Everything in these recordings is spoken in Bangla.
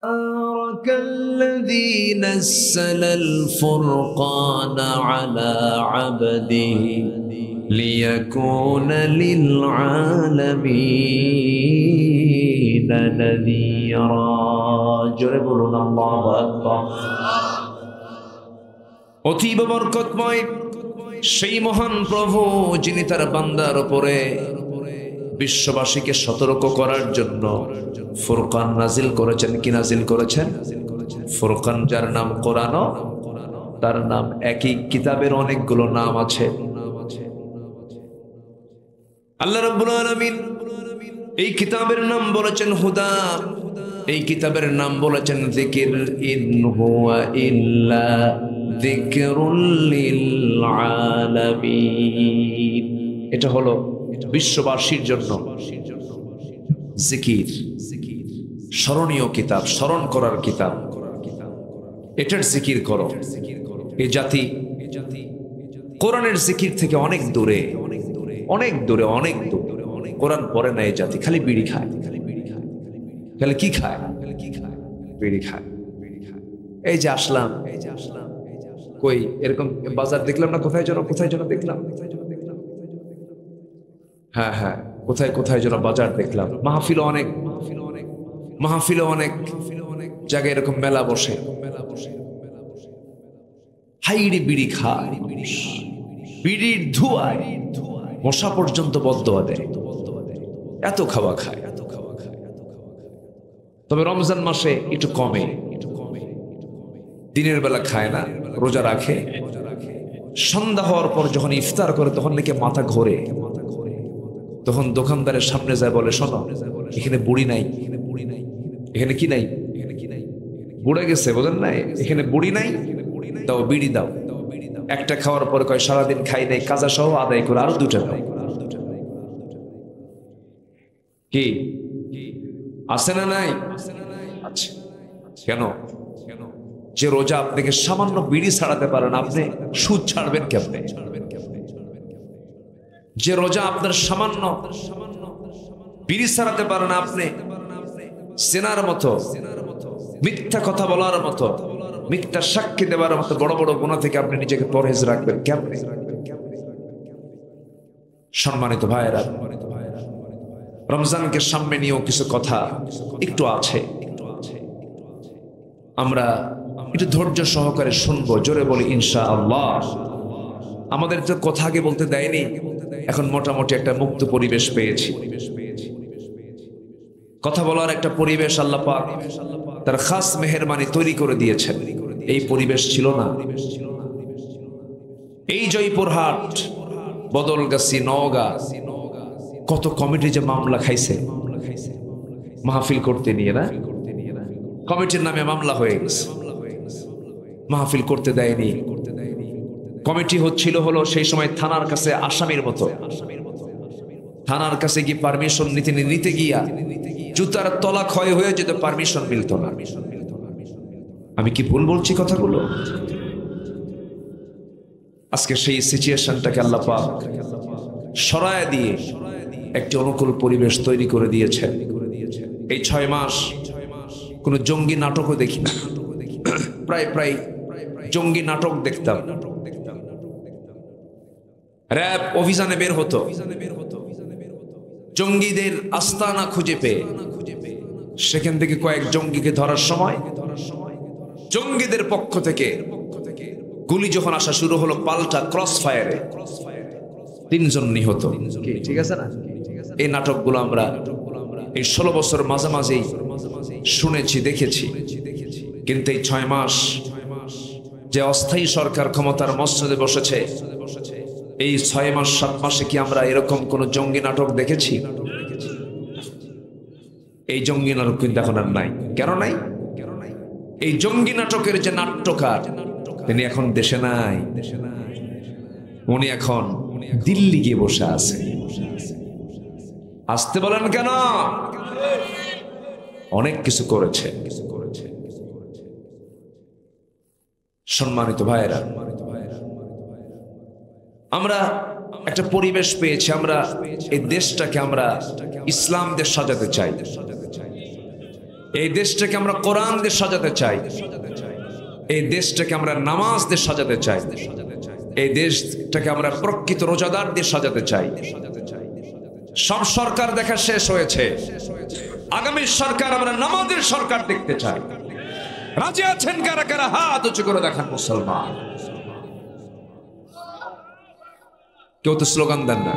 تبارك الذي نزل الفرقان على عبده ليكون للعالمين نذيرا جربنا الله أكبر অতীব বরকতময় সেই মহান প্রভু যিনি তার বান্দার উপরে বিশ্ববাসীকে সতর্ক করার জন্য ফুরকান নাজিল করেছেন। কি নাজিল করেছেন? ফুরকান, যার নাম কোরআন, তার নাম একই কিতাবের অনেকগুলো নাম আছে। আল্লাহ রাব্বুল আলামিন এই কিতাবের নাম বলেছেন হুদা, এই কিতাবের নাম বলেছেন যিকির। ইন হুয়া ইল্লা যিকরুল লিল আলামিন। এটা হলো বিশ্ববাসীর জন্য জিকির, স্মরণীয় কিতাব, স্মরণ করার কিতাব। এটার জিকির করো। এই জাতি কোরআনের জিকির থেকে অনেক দূরে, অনেক দূরে, অনেক দূরে। কোরআন পড়ে না এই জাতি, খালি বিড়ি খায়। খালি কি খায়? বিড়ি খায়। এই যে আসলাম, কই এরকম বাজার দেখলাম না, কোথায় যেন দেখলাম। হ্যাঁ হ্যাঁ, কোথায় কোথায় যেন বাজার দেখলাম। মাহফিল অনেক জায়গায় এরকম মেলা বসে। হাইড়ি বিড়ি খায়, বিড়ির ধোঁয়ায় মশা পর্যন্ত বদদোয়া দেয়, এত খাওয়া খায়। তবে রমজান মাসে একটু কমে, দিনের বেলা খায় না, রোজা রাখে। সন্ধ্যা হওয়ার পর যখন ইফতার করে তখন নাকি মাথা ঘোরে, তখন দোকানদারের সামনে যায়, বলে শোনো, এখানে বুড়ি নাই, এখানে কি নাই, বুড়ে গেছে, বোঝেন নাই, এখানে বুড়ি নাই, দাও বিড়ি দাও। একটা খাওয়ার পরে কয় সারাদিন খাই নাই, কাজা সহ আদায় করে আরো দুটা দাও। কি আছে না নাই? আচ্ছা, কেন? যে রোজা আপনাকে সামান্য বিড়ি ছাড়াতে পারেন, আপনি সুদ ছাড়বেন কেমনে? যে রোজা আপনার সামান্য বিড়ি ছাড়াতে পারেন, আপনি সেনার মতো, মিথ্যা কথা বলার মতো, মিথ্যা সাক্ষী দেওয়ার মতো বড় বড় গুনাহ থেকে আপনি নিজেকে পরহেজ রাখবেন কেমনে? সম্মানিত ভাইয়েরা, রমজানকে সামনে নিয়েও কিছু কথা একটু আছে, আমরা একটু ধৈর্য সহকারে শুনবো। জোরে বলি ইনশাআল্লাহ। আমাদের তো কথা আগে বলতে দেয়নি, এখন মোটামুটি একটা মুক্ত পরিবেশ পেয়েছি। কথা বলার একটা পরিবেশ আল্লাহ পাক তার খাস মেহেরবানি তৈরি করে দিয়েছেন। এই পরিবেশ ছিল না। এই জয়পুরহাট, বদলগাছি, নওগাঁ, কত কমিটি যে মামলা খাইছে মাহফিল করতে নিয়ে, না কমিটির নামে মামলা হয়ে গেছে, মাহফিল করতে দেয়নি। কমিটি হলো সেই সময় থানার কাছে আসামির মতো। থানার কাছে গিয়ে পারমিশন নিতে গিয়া জুতার তলা ক্ষয় হয়ে যেত, পারমিশন মিলত না। আমি কি ভুল বলছি কথাগুলো? আজকে সেই সিচুয়েশনটাকে আল্লাহ পাক সরায় দিয়ে একটি অনুকূল পরিবেশ তৈরি করে দিয়েছেন। এই 6 মাস কোনো জঙ্গি নাটকও দেখি না, প্রায় জঙ্গি নাটক দেখতাম। র‍্যাব অভিযানে বের হতো, জঙ্গিদের আস্তানা খুঁজে পেয়ে সেখান থেকে কয়েক জঙ্গিকে ধরার সময় জঙ্গিদের পক্ষ থেকে গুলি যখন আসা শুরু হলো, পাল্টা ক্রস ফায়ারে 3 জন নিহত। ঠিক আছে না? এই নাটকগুলো আমরা এই 16 বছর মাঝামাঝি শুনেছি, দেখেছি। কিন্তু এই 6 মাস যে অস্থায়ী সরকার ক্ষমতার মসনদে বসেছে, এই 6 মাস 7 মাসে কি আমরা এরকম কোন জঙ্গি নাটক দেখেছি? এই জঙ্গি নাটক কিন্তু এখন আর নাই। কেন নাই? এই জঙ্গি নাটকের যে নাট্যকার, তিনি এখন দেশে নাই। উনি এখন দিল্লি গিয়ে বসে আছে। আসতে বলেন কেন? অনেক কিছু করেছে। সম্মানিত ভাইয়েরা, আমরা একটা পরিবেশ পেয়েছি, আমরা এই দেশটাকে আমরা ইসলাম দেশ সাজাতে চাই। এই দেশটাকে আমরা কোরআন দিয়ে সাজাতে চাই, এই দেশটাকে আমরা নামাজ দিয়ে সাজাতে চাই, এই দেশটাকে আমরা প্রকৃত রোজাদার দিয়ে সাজাতে চাই। সব সরকার দেখা শেষ হয়েছে, আগামী সরকার আমরা নামাজের সরকার দেখতে চাই। রাজি আছেন কারা কারা? হাত উঁচু করে দেখান মুসলমান। কেউ তো স্লোগান দেন না।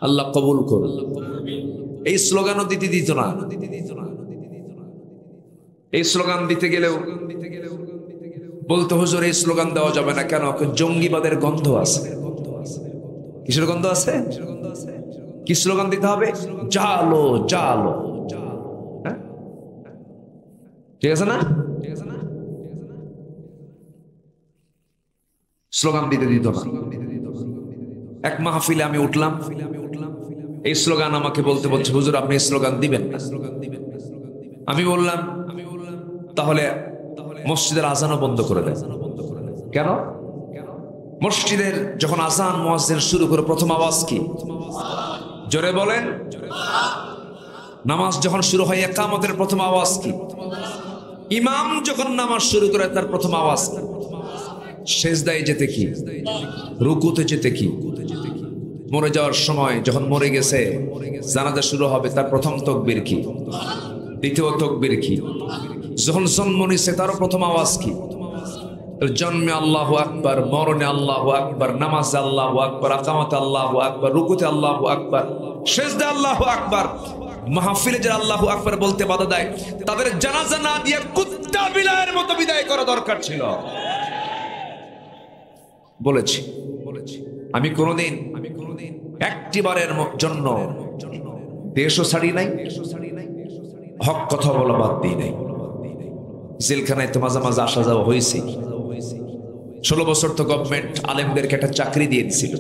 আল্লাহ কবুল করুন। এই স্লোগানও দিতে দিত না। এই স্লোগান দিতে গেলেও বলতে হুজুর এই স্লোগান দেওয়া যাবে না। কেন? জঙ্গিবাদের গন্ধ আছে। কিসের গন্ধ আছে? কি স্লোগান দিতে হবে? জালো জালো। ঠিক আছে না? স্লোগান দিতে দিত না। এক মাহফিলে আমি উঠলাম, এই স্লোগান আমাকে বলতে বলছে হুজুর আপনি স্লোগান দিবেন না। আমি বললাম তাহলে মসজিদের আজানও বন্ধ করে দেন। কেন? মসজিদের যখন আজান মুয়াজ্জিন শুরু করে প্রথম আওয়াজ কি? জোরে বলেন। নামাজ যখন শুরু হয় ইকামতের প্রথম আওয়াজ কি? ইমাম যখন নামাজ শুরু করে তার প্রথম আওয়াজ কি? সেজদায় যেতে কি? রুকুতে যেতে কি? মরে যাওয়ার সময় যখন মরে গেছে জানাজা শুরু হবে তার প্রথম তাকবীর কি? দ্বিতীয় তাকবীর কি? যখন জন্ম নিছে তার প্রথম আওয়াজ কি? জন্মে আল্লাহু আকবার, মরণে আল্লাহু আকবার, নামাজে আল্লাহু আকবার, ইকামতে আল্লাহু আকবার, রুকুতে আল্লাহু আকবার, সিজদায় আল্লাহু আকবার। মাহফিলে যারা আল্লাহু আকবার বলতে বাধা দেয় তাদের জানাজা না দিয়ে কুত্তা বিলায়ের মতো বিদায় করা দরকার ছিল। বলেছি আমি কোনোদিন একটিবারের জন্য দেশও ছাড়ি নাই, হক কথা বলা বাদ দিই নাই। জেলখানায় তো মাঝে মাঝে আসা যাওয়া হয়েছে। 16 বছর তো গভর্নমেন্ট আলেমদেরকে একটা চাকরি দিয়ে দিছিল,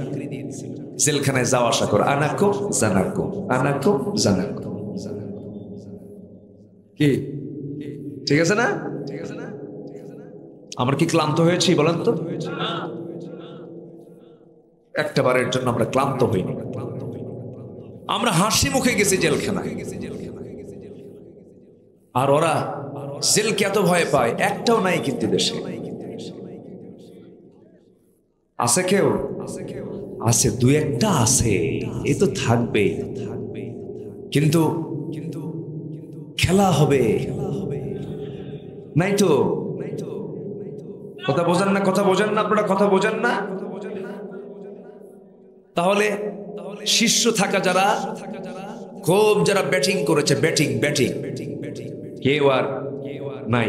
জেলখানায় যাওয়া আসা করে। আনাকো জানাকো, আনাকো জানাকো। কি ঠিক আছে না? আমরা কি ক্লান্ত হয়েছি বলেন তো? একটা বারের জন্য আমরা ক্লান্ত হইনি। আমরা হাসি মুখে গেছি জেলখানায়। আর ওরা জেলকে এত ভয় পায়, একটাও নাই কিন্তু দেশে। আছে কেউ? আছে, দু একটা আছে, এ তো থাকবে। কিন্তু খেলা হবে নাই তো। কথা বোঝেন না? কথা বোঝেন না আপনারা? কথা বোঝেন না? তাহলে শীর্ষ থাকা যারা খুব যারা ব্যাটিং করেছে, ব্যাটিং কেউ আর নাই,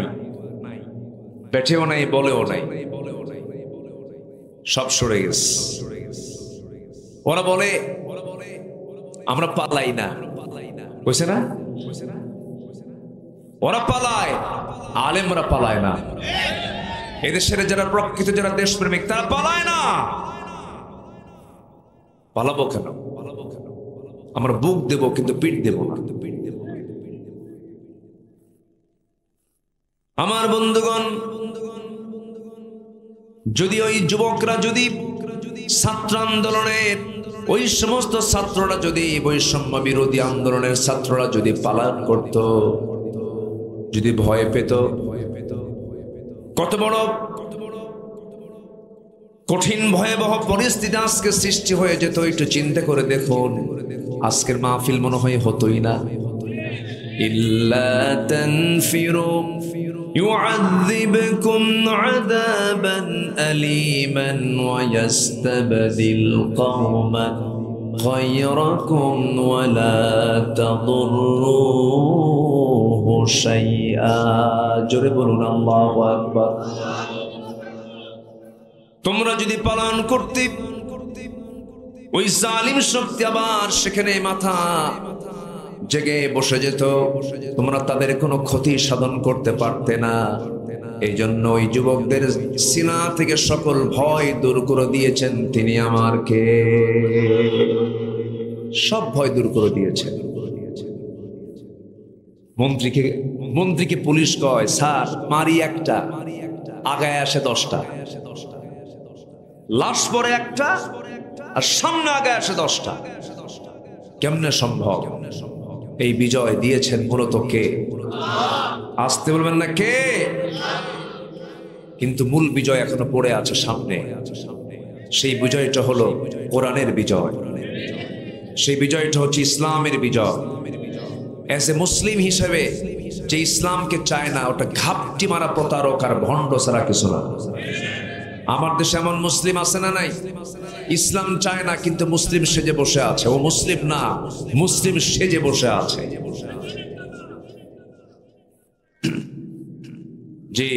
ব্যাটেও নাই, বলেও নাই, সব সরে গেছে। ওরা বলে আমরা পালাই না, বুঝছে না? ওরা পালায়, আলেমরা পালায় না। এদেশের যারা প্রকৃত যারা দেশপ্রেমিক তারা পালায় না। পালাবো কেন? আমরা বুক দেব কিন্তু পিঠ দেব না। আমার বন্ধুগণ, যদি ওই যুবকরা, যদি ছাত্র আন্দোলনের ওই সমস্ত ছাত্ররা, যদি বৈষম্য বিরোধী আন্দোলনের ছাত্ররা যদি পালায়ন করত, যদি ভয় পেত, কত বড় কঠিন ভয়াবহ পরিস্থিতি আজকে সৃষ্টি হয়ে যেত। একটু চিন্তা করে দেখুন, আজকের মাহফিল মনে হয় হতোই না। ইল্লা তানফিরু يعذبكم عذابا أليما ويستبدل قوما غيركم ولا تضروه شيئا جربون الله أكبر তোমরা যদি পালন করতে ওই জালিম শক্তি আবার সেখানে মাথা জেগে বসে যেত, তোমরা তাদের কোনো ক্ষতি সাধন করতে পারতে না। এই জন্য ওই যুবকদের সিনা থেকে সকল ভয় দূর করে দিয়েছেন তিনি। আমার কে? সব ভয় দূর করে দিয়েছেন। মন্ত্রীকে মন্ত্রীকে পুলিশ কয়, স্যার মারি একটা, আগায় আসে 10টা, লাশ পরে একটা আর সামনে আগায় আসে 10টা। কেমনে সম্ভব? এই বিজয় দিয়েছেন মূলত কে? আসতে বলবেন না কে? কিন্তু মূল বিজয় এখনো পড়ে আছে সামনে। সেই বিজয়টা হলো কোরআনের বিজয়, সেই বিজয়টা হচ্ছে ইসলামের বিজয়। এজ এ মুসলিম হিসেবে যে ইসলামকে চায় না, ওটা ঘাপটি মারা প্রতারক আর ভণ্ড ছাড়া কিছু না। আমার দেশে এমন মুসলিম আছে না নাই? ইসলাম চায় না কিন্তু মুসলিম সেজে বসে আছে। ও মুসলিম না, মুসলিম সেজে বসে আছে। জি,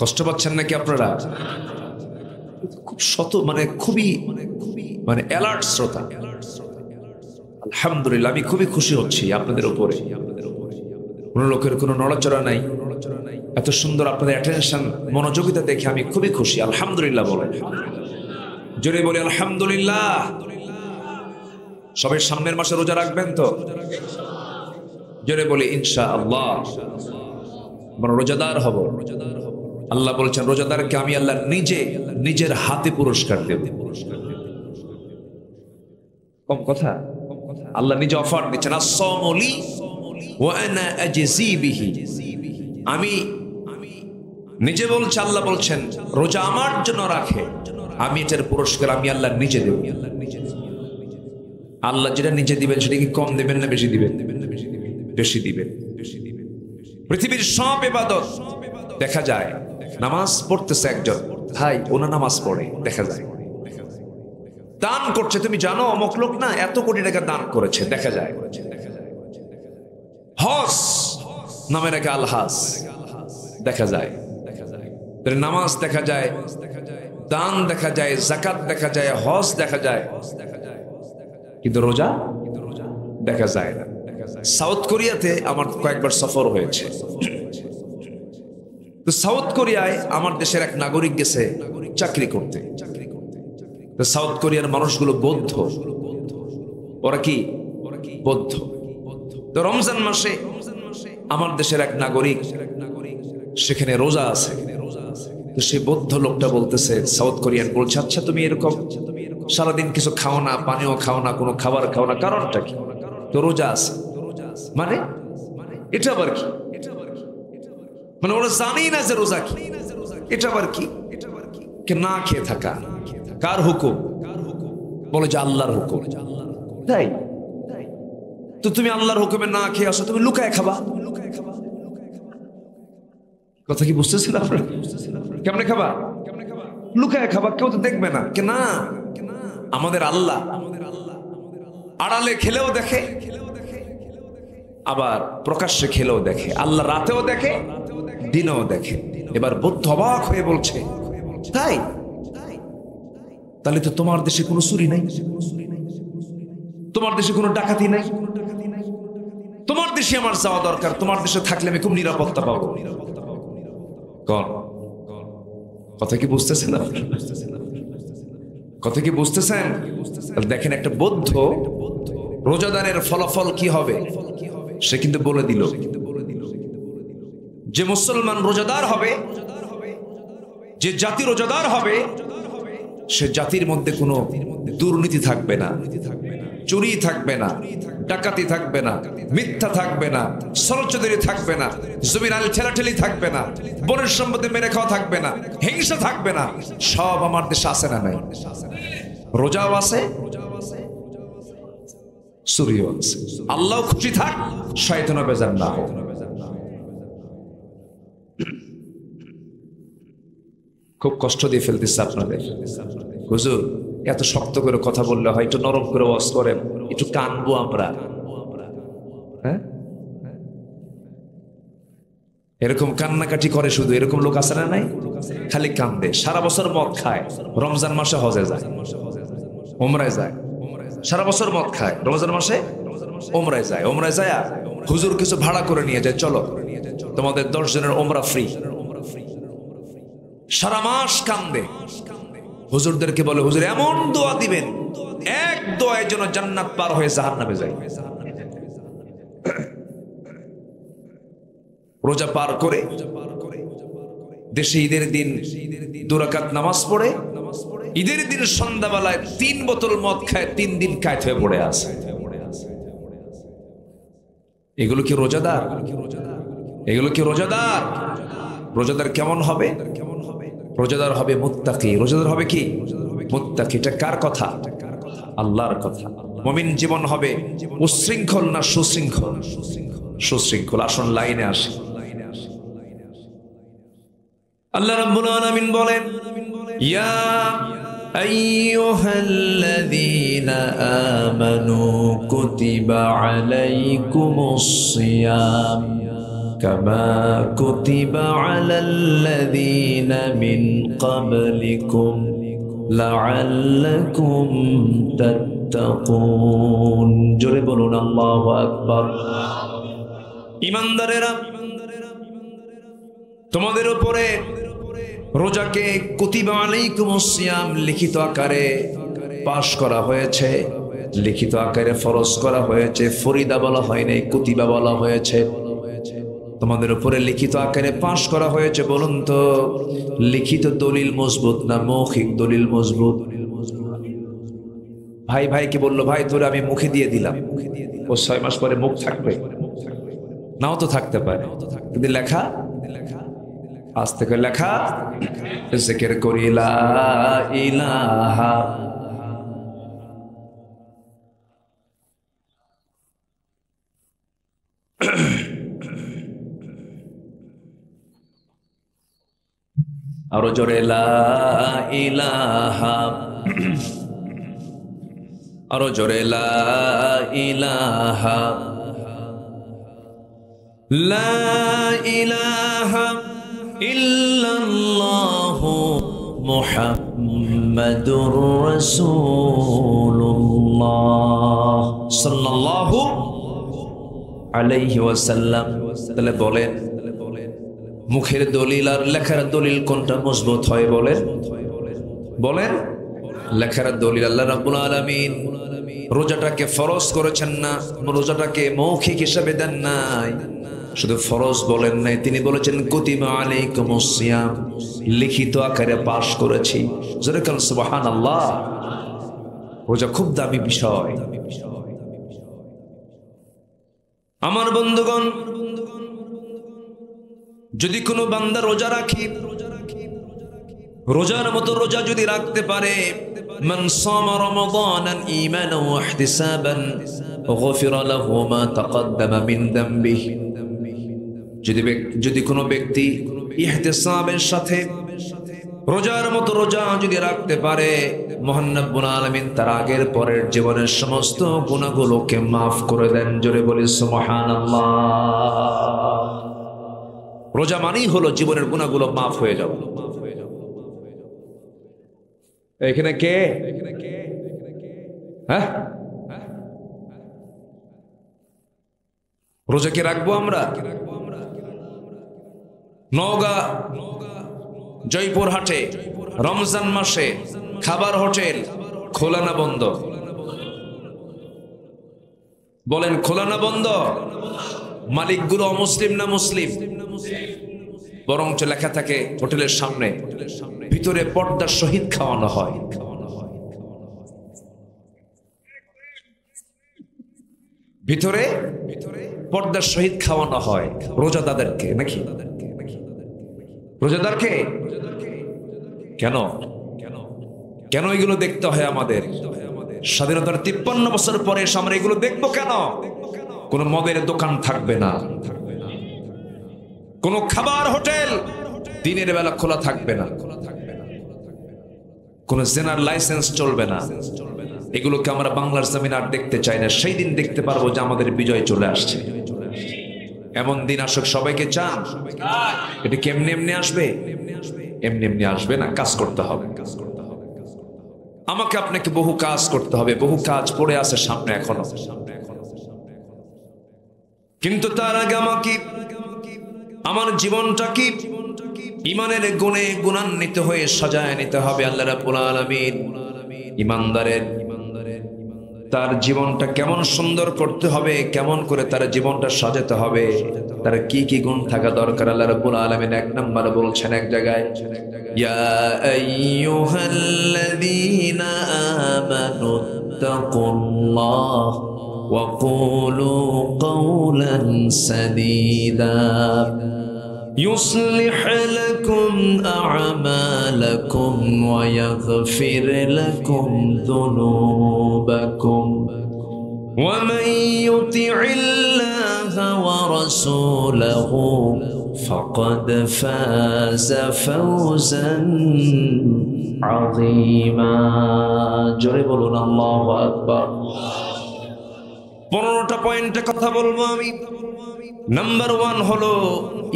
কষ্ট পাচ্ছেন নাকি আপনারা? খুব খুবই অ্যালার্ট শ্রোতা। আলহামদুলিল্লাহ, আমি খুবই খুশি হচ্ছি আপনাদের উপরে। কোনো লোকের কোনো নড়াচড়া নাই, এত সুন্দর আপনাদের অ্যাটেনশন, মনোযোগিতা দেখে আমি খুবই খুশি। আলহামদুলিল্লাহ বলেন, জোরে বলি আলহামদুলিল্লাহ। সবাই সামনের মাসে রোজা রাখবেন তো? জোরে বলি ইনশাআল্লাহ। আমরা রোজাদার হব। আল্লাহ বলছেন রোজাদারকে আমি আল্লাহ নিজের হাতে পুরস্কার দেব। কম কথা, আল্লাহ নিজে অফার দিচ্ছেন, আস-সাওমু লি ওয়া আনা আজজি বিহি। আমি নিজে বলছি, আল্লাহ বলছেন রোজা আমার জন্য রাখে, আমি এটার পুরস্কার আমি আল্লাহ নিজে দেব। আল্লাহ যেটা নিজে দিবেন সেটা কি কম দিবেন না বেশি দিবেন? বেশি দিবেন। পৃথিবীর সব ইবাদত দেখা যায়, নামাজ পড়তেছে একজন ভাই, ওনা নামাজ পড়ে দেখা যায়। দান করছে, তুমি জানো অমুক লোক না এত কোটি টাকা দান করেছে, দেখা যায়। হজ নামের এক আলহাজ দেখা যায়। নামাজ দেখা যায়, দান দেখা যায়, যাকাত দেখা যায়, হজ দেখা যায়, কিন্তু রোজা দেখা যায় না। সাউথ কোরিয়াতে আমার কয়েকবার সফর হয়েছে। তো সাউথ কোরিয়ায় আমার দেশের এক নাগরিক গেছে চাকরি করতে। তো সাউথ কোরিয়ার মানুষগুলো বৌদ্ধ। ওরা কি বৌদ্ধ? তো রমজান মাসে আমার দেশের এক নাগরিক সেখানে রোজা আছে। তো সেই বৌদ্ধ লোকটা বলতেছে, সাউথ কোরিয়ান বলছে, আচ্ছা তুমি এরকম সারাদিন কিছু খাও না, পানিও খাও না, কোনো খাবার খাও না, কারণটা কি? তো রোজা আছে মানে এটা আবার কি? মানে ওরা জানেই না যে রোজা কি। এটা আবার কি? না খেয়ে থাকা কার হুকুম? বলে যে আল্লাহর হুকুম। তাই তো তুমি আল্লাহর হুকুমে না খেয়ে আসো, তুমি লুকায় খাবা। কথা কি বুঝতেছিল আপনারা? কেমনে খাবা? লুকায় খাবা, কেউ তো দেখবে না। না, আমাদের আল্লাহ আড়ালে খেলেও দেখে, আবার প্রকাশ্যে খেলেও দেখে। আল্লাহ রাতেও দেখে, দিনেও দেখে। এবার বৌদ্ধ অবাক হয়ে বলছে, তাই তাহলে তো তোমার দেশে কোনো চুরি নাই, তোমার দেশে কোনো ডাকাতি নাই, তোমার দেশে আমার যাওয়া দরকার, তোমার দেশে থাকলে আমি খুব নিরাপত্তা পাবো। কথা কি বুঝতেছেন? কথা কি বুঝতেছেন? দেখেন, একটা বৌদ্ধ রোজাদারের ফলাফল কি হবে সে কিন্তু বলে দিল। যে মুসলমান রোজাদার হবে, যে জাতি রোজাদার হবে, সে জাতির মধ্যে কোনো দুর্নীতি থাকবে না, চুরি থাকবে না, ডাকাতি থাকবে না, মিথ্যা থাকবে না, ষড়যন্ত্র থাকবে না, জমির আল ঠেলাঠেলি থাকবে না, বনের সম্পদে মেরে খাওয়া থাকবে না, হিংসা থাকবে না। সব আমার দেশে আছে না নাই? রোজাও আছে, চুরিও আছে। আল্লাহ খুশি থাক, শয়তানও বেজার না হোক। খুব কষ্ট দিয়ে ফেলতেছে আপনাদের। হুজুর এত শক্ত করে কথা বললে হয়, একটু নরম করে ওয়াজ করেন, একটু কানবো আমরা। হ্যাঁ, এরকম কান্নাকাটি করে শুধু, এরকম লোক আছে না নাই? খালি কান্দে, সারা বছর মদ খায়, রমজান মাসে হজে যায়, ওমরায় যায়। সারা বছর মদ খায়, রমজান মাসে ওমরায় যায়। ওমরায় যায় হুজুর কিছু ভাড়া করে নিয়ে যায়, চলো তোমাদের 10 জনের ওমরা ফ্রি। সারা মাস কান্দে, হুজুরদেরকে বলে হুজুর এমন দোয়া দিবেন, এক দোয়ায় যেন জান্নাত পার হয়ে জাহান্নামে যায়। রোজা পার করে দেশে ঈদের দিন 2 রাকাত নামাজ পড়ে ঈদের দিন সন্ধ্যাবেলায় 3 বোতল মদ খায়, 3 দিন কায়েত হয়ে পড়ে আছে। এগুলো কি রোজাদার? এগুলো কি রোজাদার? রোজাদার কেমন হবে? রোজাদার হবে মুত্তাকি। রোজাদার হবে কি? মুত্তাকি। এটা কার কথা? আল্লাহর কথা। মুমিন জীবন হবে উশৃঙ্খল না সুশৃঙ্খল? সুশৃঙ্খল। আসুন লাইনে আসি। আল্লাহ রাব্বুল আলামিন বলেন, ইয়া আইয়ুহাল্লাযীনা আমানু কুতিবা আলাইকুমুস সিয়াম কামা কুতিবা আলাল্লাযীনা মিন ক্বাবলিকুম লাআল্লাকুম তাত্তাকুন। জোরে বলুন আল্লাহু আকবার। ঈমানদারেরা, তোমাদের উপরে রোজাকে কুতিবা আলাইকুমুস সিয়াম লিখিত আকারে পাশ করা হয়েছে, লিখিত আকারে ফরজ করা হয়েছে। ফরিদা বলা হয় নাই, কুতিবা বলা হয়েছে। তোমাদের উপরে লিখিত আকারে পাশ করা হয়েছে। বলুন তো, লিখিত দলিল মজবুত না মৌখিক দলিল মজবুত? ভাই ভাইকে বললো, ভাই তোরে আমি মুখে দিয়ে দিলাম, ও 6 মাস পরে মুখ থাকবে? নাও তো থাকতে পারে, কিন্তু লেখা আজ থেকে লেখা জিকির করি লা ইলাহা আরো জোরে লা ইলাহা, আরো জোরে লা ইলাহা, লা ইলাহা ইল্লাল্লাহু মুহাম্মাদুর রাসূলুল্লাহ সাল্লাল্লাহু আলাইহি ওয়াসাল্লাম। তাহলে বলেন, মুখের দলিল আর লেখার দলিল কোনটা মজবুত হয়? বলেন বলেন। লেখার দলিল। আল্লাহ রাব্বুল আলামিন রোজাটাকে ফরজ করেছেন না, রোজাটাকে মৌখিক হিসাবে দেন নাই, শুধু ফরজ বলেন নাই, তিনি বলেছেন কুতিবা আলাইকুমুস সিয়াম, লিখিত আকারে পাশ করেছি। জোরে বলেন সুবহানাল্লাহ। রোজা খুব দামি বিষয়। আমার বন্ধুগণ, যদি কোনো বান্দা রোজা রাখি, রোজার মতো রোজা যদি রাখতে পারে, মান সামা রমাদানান ঈমানান ওয়া ইহতিসাবান গুফিরা লাহু মা তাকদ্দামা মিন যামবিহি। যদি কোনো ব্যক্তি ইহতিসাবের সাথে রোজার মতো রোজা যদি রাখতে পারে, মহান রব্বুল আলামিন তার আগের পরের জীবনের সমস্ত গুনাহগুলোকে মাফ করে দেন। জোরে বলি সুবহানাল্লাহ। রোজা মানেই হলো জীবনের গুনাহগুলো মাফ হয়ে যাওয়া। এখানে কে? হ্যাঁ, রোজা কি রাখবো আমরা? নওগাঁ জয়পুরহাটে রমজান মাসে খাবার হোটেল খোলা না বন্ধ? বলেন, খোলা না বন্ধ? মালিকগুলো অমুসলিম না মুসলিম? বরঞ্চ লেখা থাকে হোটেলের সামনে, ভিতরে পর্দার সহিত খাওয়ানো হয়। ভিতরে পর্দার সহিত খাওয়ানো হয় রোজাদারকে, নাকি? রোজাদারকে কেন কেন এগুলো দেখতে হয় আমাদের? স্বাধীনতার 53 বছর পরে আমরা এগুলো দেখবো কেন? কোনো মদের দোকান থাকবে না, কোনো খাবার হোটেল দিনের বেলা খোলা থাকবে না, কোনো জেনার লাইসেন্স চলবে না। এগুলোকে আমরা বাংলার জমিন আর দেখতে চাই না। সেই দিন দেখতে পারবো যে আমাদের বিজয় চলে আসছে। এমন দিন আসুক, সবাইকে চান? এটা কেমনে এমনি আসবে? এমনি এমনি আসবে না, কাজ করতে হবে। আমাকে আপনাকে বহু কাজ করতে হবে, বহু কাজ পড়ে আছে সামনে এখনো। কিন্তু তার আগে আমাকে আমার জীবনটা কি ইমানের গুণে গুণান্বিত হয়ে সাজায় নিতে হবে। আল্লাহ রাব্বুল আলামিন ইমানদারের তার জীবনটা কেমন সুন্দর করতে হবে, কেমন করে তার জীবনটা সাজাতে হবে, তার কি কি গুণ থাকা দরকার, আল্লাহ রাব্বুল আলামিন এক নম্বর বলছেন এক জায়গায়, ইয়া আইয়ুহাল্লাযীনা আমানু তাকুল্লাহ ওয়া কুলু কাওলান সাদীদা يصلح لكم أعمالكم ويغفر لكم ذنوبكم ومن يطع الله ورسوله فقد فاز فوزا عظيما জোরে বলুন আল্লাহু আকবার 15টা পয়েন্টে কথা বলবো আমি। নাম্বার 1 হলো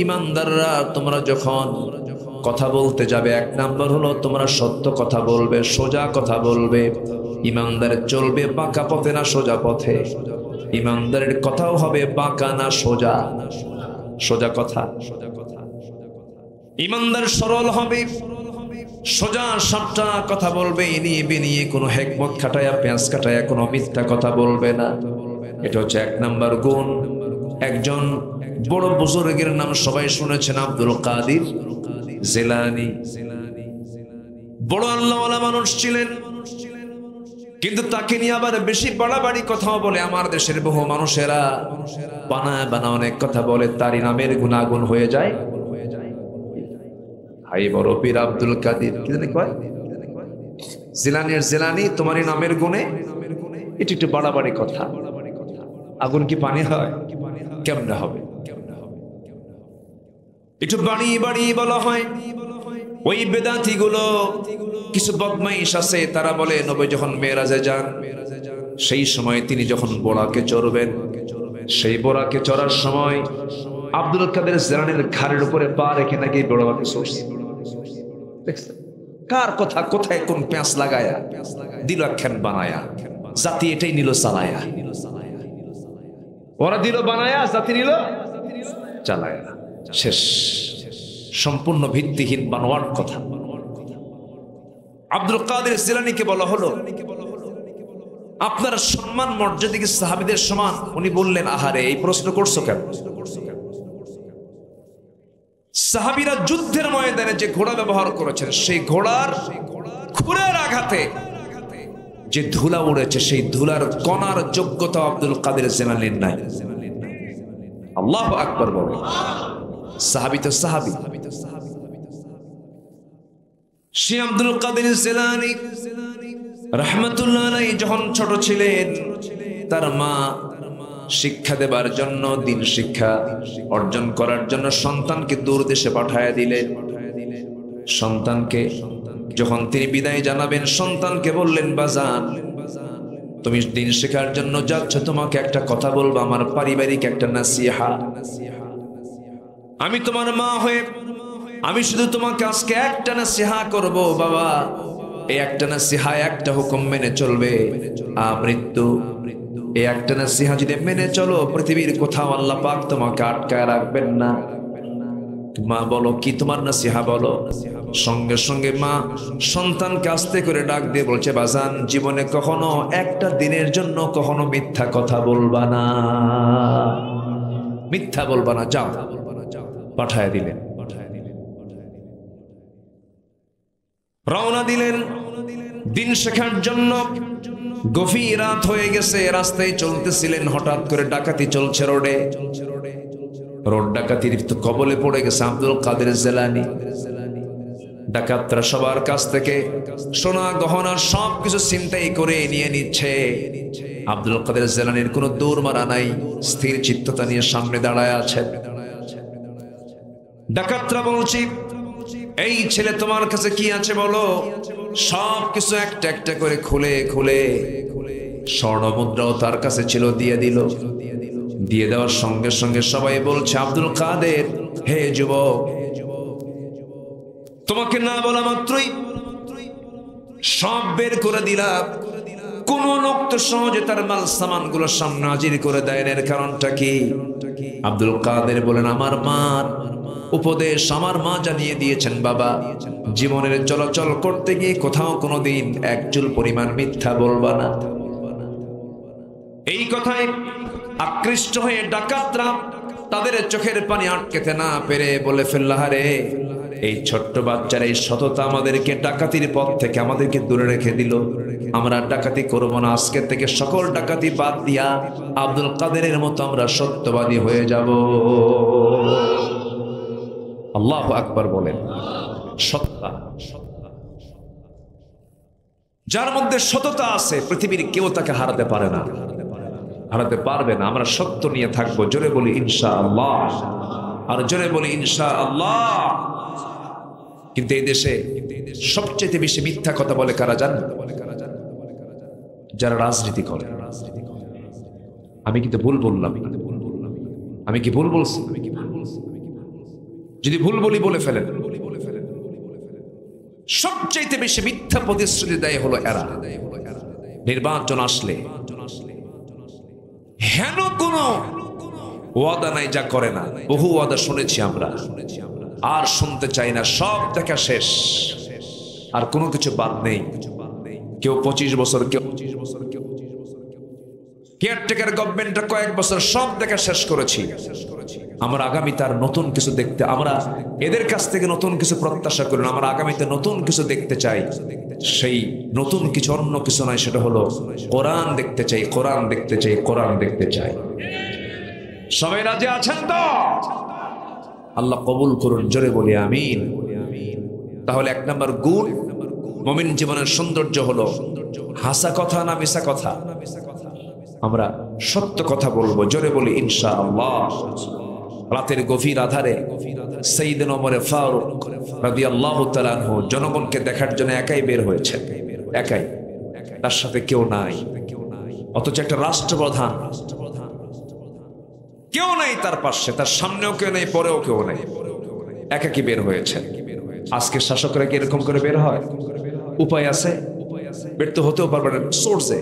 ইমানদাররা তোমরা যখন কথা বলতে যাবে, এক নাম্বার হলো তোমরা সত্য কথা বলবে, সোজা কথা বলবে। ইমানদারের চলবে বাঁকা পথে না সোজা পথে। ইমানদারের কথাও হবে বাঁকা না সোজা, সোজা কথা। ইমানদার সরল হবে, সোজা সাপটা কথা বলবে, ইনিয়ে বিনিয়ে কোনো হেকমত খাটায়া পেঁয়াজ কাটায়া কোনো মিথ্যা কথা বলবে না। এটা হচ্ছে এক নাম্বার গুণ। একজন বড় বুজুর্গের নাম সবাই শুনেছেন, আব্দুল কাদের জিলানী। বড় আল্লাহওয়ালা মানুষ ছিলেন, কিন্তু তাকে নিয়ে আবার বেশি বাড়াবাড়ি কথাও বলে। আমার দেশের বহু মানুষেরা বানায় বানা অনেক কথা বলে, তারই নামের গুণাগুণ হয়ে যায়। হাই বড় পীর আব্দুল কাদের কি জানি কয়, জিলানীর জিলানী, তোমারই নামের গুণে। এটি একটু বাড়াবাড়ি কথা। আগুন কি পানি হয়? কেমনে হবে? একটু বাড়িয়ে বাড়িয়ে বলা হয়। ওই বেদাতি গুলো কিছু বদমাইশ আছে, তারা বলে নবী যখন মেরাজে যান, সেই সময় তিনি যখন বোরাকে চড়বেন, সেই বোরাকে চড়ার সময় আব্দুল কাদের জিলানীর ঘাড়ের উপরে পা রেখে নাকি বোরাকে চড়ছে। কার কথা কোথায় কোন পেঁচ লাগায়া দিল একখান বানায়া, জাতি এটাই নিল চালায়া। ওরা দিল বানায়া, জাতি নিল চালায়া। শেষ, সম্পূর্ণ ভিত্তিহীন বানোয়ার কথা। আব্দুল কাদের জিলানীকে বলা হলো, আপনার সম্মান মর্যাদা কি সাহাবীদের সমান? উনি বললেন, আহারে এই প্রশ্ন করছো কেন? সাহাবীরা যুদ্ধের ময়দানে যে ঘোড়া ব্যবহার করেছেন, সেই ঘোড়ার খুরের আঘাতে যে ধুলা উড়েছে, সেই ধুলার কণার যোগ্যতা আব্দুল কাদের জিলানীর নাই। আল্লাহু আকবার বলে। সাহাবী তো সাহাবী। সে আব্দুল কাদের জিলানী রাহমাতুল্লাহ আলাইহি যখন ছোট ছিলেন, তার মা শিক্ষা দেবার জন্য, দিন শিক্ষা অর্জন করার জন্য সন্তানকে দূর দেশে পাঠায় দিলেন। সন্তানকে যখন তিনি বিদায় জানাবেন, সন্তানকে বললেন, বাজান তুমি দিন শেখার জন্য যাচ্ছ, তোমাকে একটা কথা বলবো, আমার পারিবারিক একটা নাসিহা। আমি তোমার মা হয়ে আমি শুধু তোমাকে আজকে একটা নাসিহা করব বাবা। এই একটা নাসিহা, একটা হুকুম মেনে চলবে, মৃত্যু। এই একটা নাসিহা যদি মেনে চলো, পৃথিবীর কোথাও আল্লাহ পাক তোমাকে আটকায় রাখবেন না। মা বলো কি তোমার নাসিহা বলো। সঙ্গে সঙ্গে মা সন্তানকে আস্তে করে ডাক দিয়ে বলছে, বাজান জীবনে কখনো একটা দিনের জন্য কখনো মিথ্যা কথা বলবা না, মিথ্যা বলবা না, যাও। পাঠায় দিলেন, রওনা দিলেন দিন শেখার জন্য। গভীর রাত হয়ে গেছে, রাস্তায় চলতেছিলেন, হঠাৎ করে ডাকাতি চলছে রোডে। রোড ডাকাতির কবলে পড়ে গেছে আব্দুল কাদের জিলানী। ডাকাতরা সবার কাছ থেকে সোনা গহনা সবকিছু ছিনতাই করে নিয়ে নিচ্ছে। আব্দুল কাদের জিলানীর কোনো দৌড় মারা নাই, স্থির চিত্ততা নিয়ে সামনে দাঁড়ায় আছে। ডাকাতরা বলছে, এই ছেলে তোমার কাছে কি আছে বলো। সবকিছু একটা একটা করে খুলে খুলে স্বর্ণ মুদ্রাও তার কাছে ছিল, দিয়ে দিল। দিয়ে দেওয়ার সঙ্গে সঙ্গে সবাই বলছে, আব্দুল কাদের, হে যুবক, তোমাকে না বলা মাত্রই সব বের করে দিলাম। কোন লোক তো সহজে তার মাল সামান গুলো সামনে হাজির করে দেয় না। এর কারণটা কি? আব্দুল কাদের বলেন, আমার মার উপদেশ আমার মা জানিয়ে দিয়েছেন, বাবা জীবনের চলাচল করতে গিয়ে কোথাও কোনোদিন এক চুল পরিমাণ মিথ্যা বলবা না। এই কথায় আকৃষ্ট হয়ে ডাকাতরা তাদের চোখের পানি আটকেতে না পেরে বলে ফেলল, হারে এই ছোট্ট বাচ্চার এই সততা আমাদেরকে ডাকাতির পথ থেকে আমাদেরকে দূরে রেখে দিল। আমরা ডাকাতি করব না, আজকে থেকে সকল ডাকাতি বাদ দিয়া আব্দুল কাদেরের মতো আমরা সত্যবাদী হয়ে যাব। আল্লাহু আকবার বলেন। সততা, যার মধ্যে সততা আছে পৃথিবীর কেউ তাকে হারাতে পারে না, হারাতে পারবে না। আমরা সত্য নিয়ে থাকবো। জোরে বলি ইনশাআল্লাহ, আর জোরে বলি ইনশাআল্লাহ। কিন্তু এই দেশে সবচেয়ে বেশি মিথ্যা কথা বলে কারা জানেন? যারা রাজনীতি করে। আমি কিন্তু ভুল বললাম? আমি কি ভুল বলছি? যদি ভুল বলি বলে ফেলেন। সবচেয়ে বেশি মিথ্যা প্রতিশ্রুতি দেয় হলো এরা। নির্বাচন আসলে হেন কোনো ওয়াদা নাই যা করে না। বহু ওয়াদা শুনেছি আমরা, আর শুনতে চাই না। সব দেখা শেষ, আর কোনো কিছু বাদ নেই। কেউ 25 বছর, কেউ কেয়ারটেকার গভর্নমেন্টটা কয়েক বছর, সব দেখা শেষ করেছি। আমরা আগামী তার নতুন কিছু দেখতে, আমরা এদের কাছ থেকে নতুন কিছু প্রত্যাশা করি না। আমরা আগামীতে নতুন কিছু দেখতে চাই। সেই নতুন কিছু অন্য কিছু নয়, সেটা হলো কোরআন দেখতে চাই, কোরআন দেখতে চাই, কোরআন দেখতে চাই। সবাই রাজি আছেন তো? আল্লাহ কবুল করুন, জোরে বলি আমিন। তাহলে 1 নম্বর গুণ মুমিন জীবনের সৌন্দর্য হলো হাসা কথা না মিছা কথা। আমরা সত্য কথা বলবো, জোরে বলি ইনশাআল্লাহ। রাতের গভীর আধারে সাইয়েদনা ওমর ফারুক রাদিয়াল্লাহু তাআলা আনহু জনগণকে দেখার জন্য একাই বের হয়েছে, একাই, তার সাথে কেউ নাই। অথচ একটা রাষ্ট্রপ্রধান, কেউ নাই তার পাশে, তার সামনেও কেউ নেই, পরেও কেউ নেই, একাকি বের হয়েছে। আজকে শাসকরা কি এরকম করে বের হয়? উপায় আছে? বের তো হতেও পারবে না। সোর্সে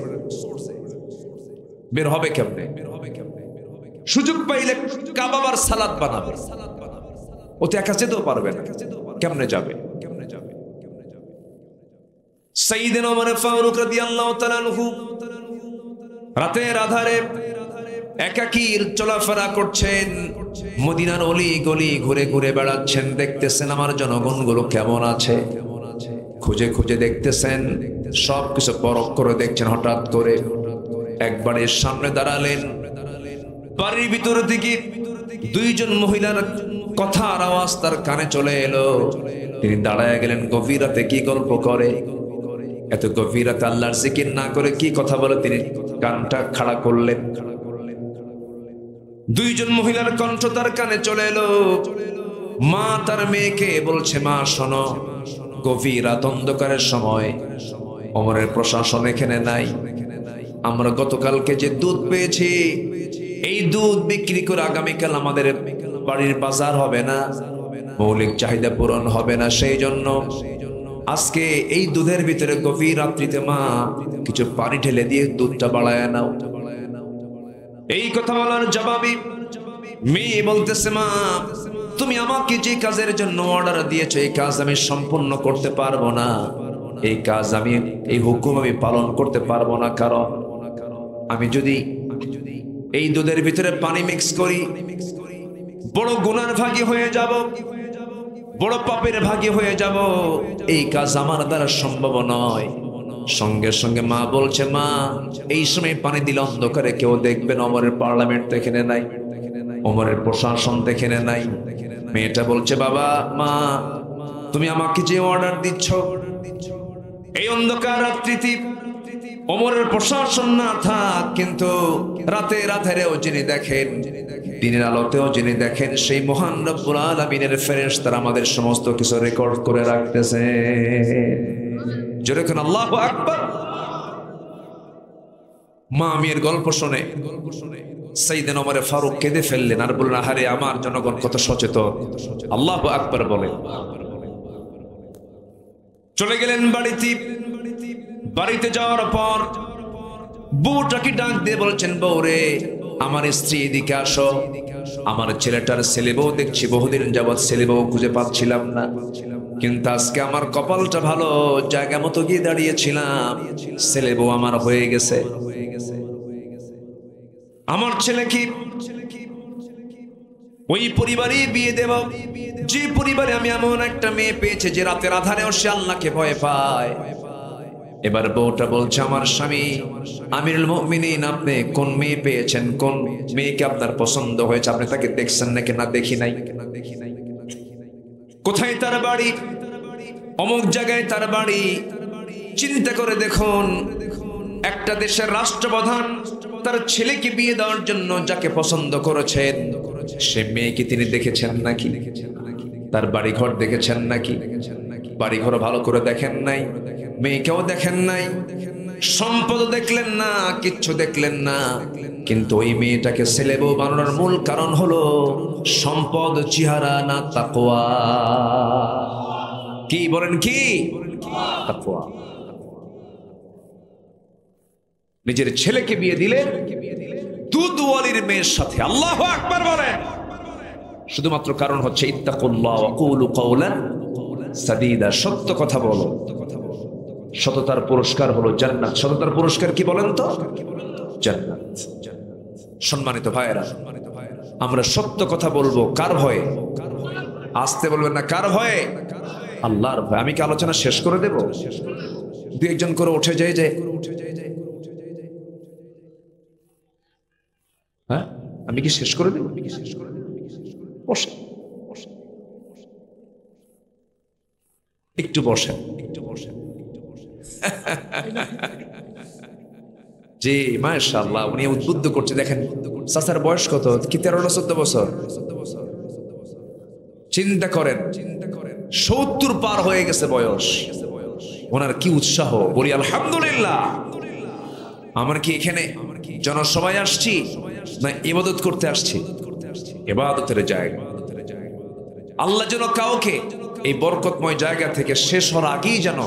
বের হবে কেমনে? সুযোগ পাইলে কাবাবার সালাদ বানাবে, ওতে একা যেতেও পারবে না, কেমনে যাবে? সাইয়েদনা ওমর ফারুক রাদিয়াল্লাহু তাআলা আনহু রাতের আধারে একাকী চলাফেরা করছেন, মদিনার অলি গলি ঘুরে ঘুরে বেড়াচ্ছেন, দেখতেছেন আমার জনগণগুলো কেমন আছে, খুঁজে খুঁজে দেখতেছেন, সবকিছু পরখ করে দেখছেন। হঠাৎ করে একবার এর সামনে দাঁড়ালেন। বাড়ির ভিতর থেকে 2 জন মহিলার কথার আওয়াজ তার কানে চলে এলো। তিনি দাঁড়ায় গেলেন। গভীর রাতে কি গল্প করে? এত গভীর রাতে আল্লাহর জিকির না করে কি কথা বলে? তিনি কানটা খাড়া করলেন। 2 জন মহিলার কণ্ঠ তার কানে চলে এলো। মা তার মেয়েকে বলছে, মা শোনো, গভীর রাত অন্ধকারের সময় ওমরের প্রশাসন এখানে নাই। আমরা গতকালকে যে দুধ পেয়েছি, এই দুধ বিক্রি করে আগামীকাল আমাদের বাড়ির বাজার হবে না, মৌলিক চাহিদা পূরণ হবে না। সেই জন্য আজকে এই দুধের ভিতরে গভীর রাত্রিতে মা কিছু পানি ঢেলে দিয়ে দুধটা বাড়ায় নাও। এই কথা বলার জবাবে মেয়ে বলতেছে, মা তুমি আমাকে যে কাজের জন্য অর্ডার দিয়েছো, এই কাজ আমি সম্পূর্ণ করতে পারবো না। এই কাজ আমি, এই হুকুম আমি পালন করতে পারবো না, কারণ আমি যদি এই দুধের ভিতরে পানি মিক্স করি বড় গুনার ভাগী হয়ে যাব, বড় পাপের ভাগী হয়ে যাব। এই কাজ আমার দ্বারা সম্ভব নয়। সঙ্গে সঙ্গে মা বলছে, মা এই সময় পানি দিলে অন্ধকারে কেউ দেখবেন, ওমরের পার্লামেন্ট এখানে নাই, ওমরের প্রশাসন এখানে নাই। মেয়েটা বলছে, বাবা, মা তুমি আমাকে যে অর্ডার দিচ্ছ, এই অন্ধকার রাত্রিতে ওমরের প্রশাসন না থাক, কিন্তু রাতে রাতেও যিনি দেখেন, দিনের আলোতেও যিনি দেখেন, সেই মহান রব্বুল আলামিনের ফেরেশতারা আমাদের সমস্ত কিছু রেকর্ড করে রাখতেছে। জোরে কোন আল্লাহু আকবার। মা মেয়ের গল্প শুনে সাইয়েদনা ওমর ফারুক কেঁদে ফেললেন আর বললেন, আহারে আমার জনগণ কত সচেতন। আল্লাহু আকবার বলে চলে গেলেন বাড়িতে। বাড়িতে যাওয়ার পর বউটাকে ডাক দিয়ে বলছেন, বউ রে, আমার স্ত্রী এদিকে আসো। আমার ছেলেটার ছেলে বউ দেখছি, বহুদিন যাবৎ ছেলে বউ খুঁজে পাচ্ছিলাম না, কিন্তু আজকে আমার কপালটা ভালো, জায়গা মতো গিয়ে দাঁড়িয়েছিলাম, ছেলে বউ আমার হয়ে গেছে। আমার ছেলেকে ওই পরিবারে বিয়ে দেব যে পরিবারে আমি এমন একটা মেয়ে পেয়েছে যে রাতের আধারেও সে আল্লাহকে ভয় পায়। এবার বউটা বলছে, আমার স্বামী আমিরুল মুমিনিন, আপনি কোন মেয়ে পেয়েছেন? কোন মেয়েকে আপনার পছন্দ হয়েছে? আপনি তাকে দেখছেন নাকি? না, দেখি নাই। কোথায় তার বাড়ি? অমুক জায়গায় তার বাড়ি। চিন্তা করে দেখুন, একটা দেশের রাষ্ট্রপ্রধান তার ছেলেকে বিয়ে দেওয়ার জন্য যাকে পছন্দ করেছেন সে মেয়েকে তিনি দেখেছেন নাকি? তার বাড়িঘর দেখেছেন নাকি? বাড়িঘর ভালো করে দেখেন নাই, মেয়েকেও দেখেন নাই, সম্পদ দেখলেন না, কিচ্ছু দেখলেন না। কিন্তু ওই মেয়েটাকে ছেলে বউ বানানোর মূল কারণ হলো সম্পদ, চেহারা না তাকওয়া। কি বলেন? কি? তাকওয়া। নিজের ছেলেকে বিয়ে দিলেন দুধওয়ালির মেয়ের সাথে। আল্লাহু আকবার বলেন। শুধুমাত্র কারণ হচ্ছে ইত্তাকুল্লাহ ওয়া কুলু কাওলান সাদীদা, সত্য কথা বলো। সততার পুরস্কার হলো জান্নাত। সততার পুরস্কার কি বলেন তো? জান্নাত। সম্মানিত ভাইয়েরা, আমরা সত্য কথা বলবো কার ভয়ে? আসতে বলবেন না, কার ভয়ে? আল্লাহর ভয়ে। আমি কি আলোচনা শেষ করে দেব? দুই একজন করে উঠে যায় যে, হ্যাঁ আমি কি শেষ করে দেব? বসে একটু বসেন, একটু বসেন। জি মাশাআল্লাহ, উনি উদ্বুদ্ধ করছে। দেখেন চাচার বয়স কত? কি 13 না 14 বছর? চিন্তা করেন, 70 পার হয়ে গেছে বয়স। ওনার কি উৎসাহ! বলি আলহামদুলিল্লাহ। আমরা কি এখানে জনসভায় আসছি না ইবাদত করতে আসছি? ইবাদতের জায়গা। আল্লাহ যেন কাউকে এই বরকতময় জায়গা থেকে শেষ হওয়ার আগেই যেন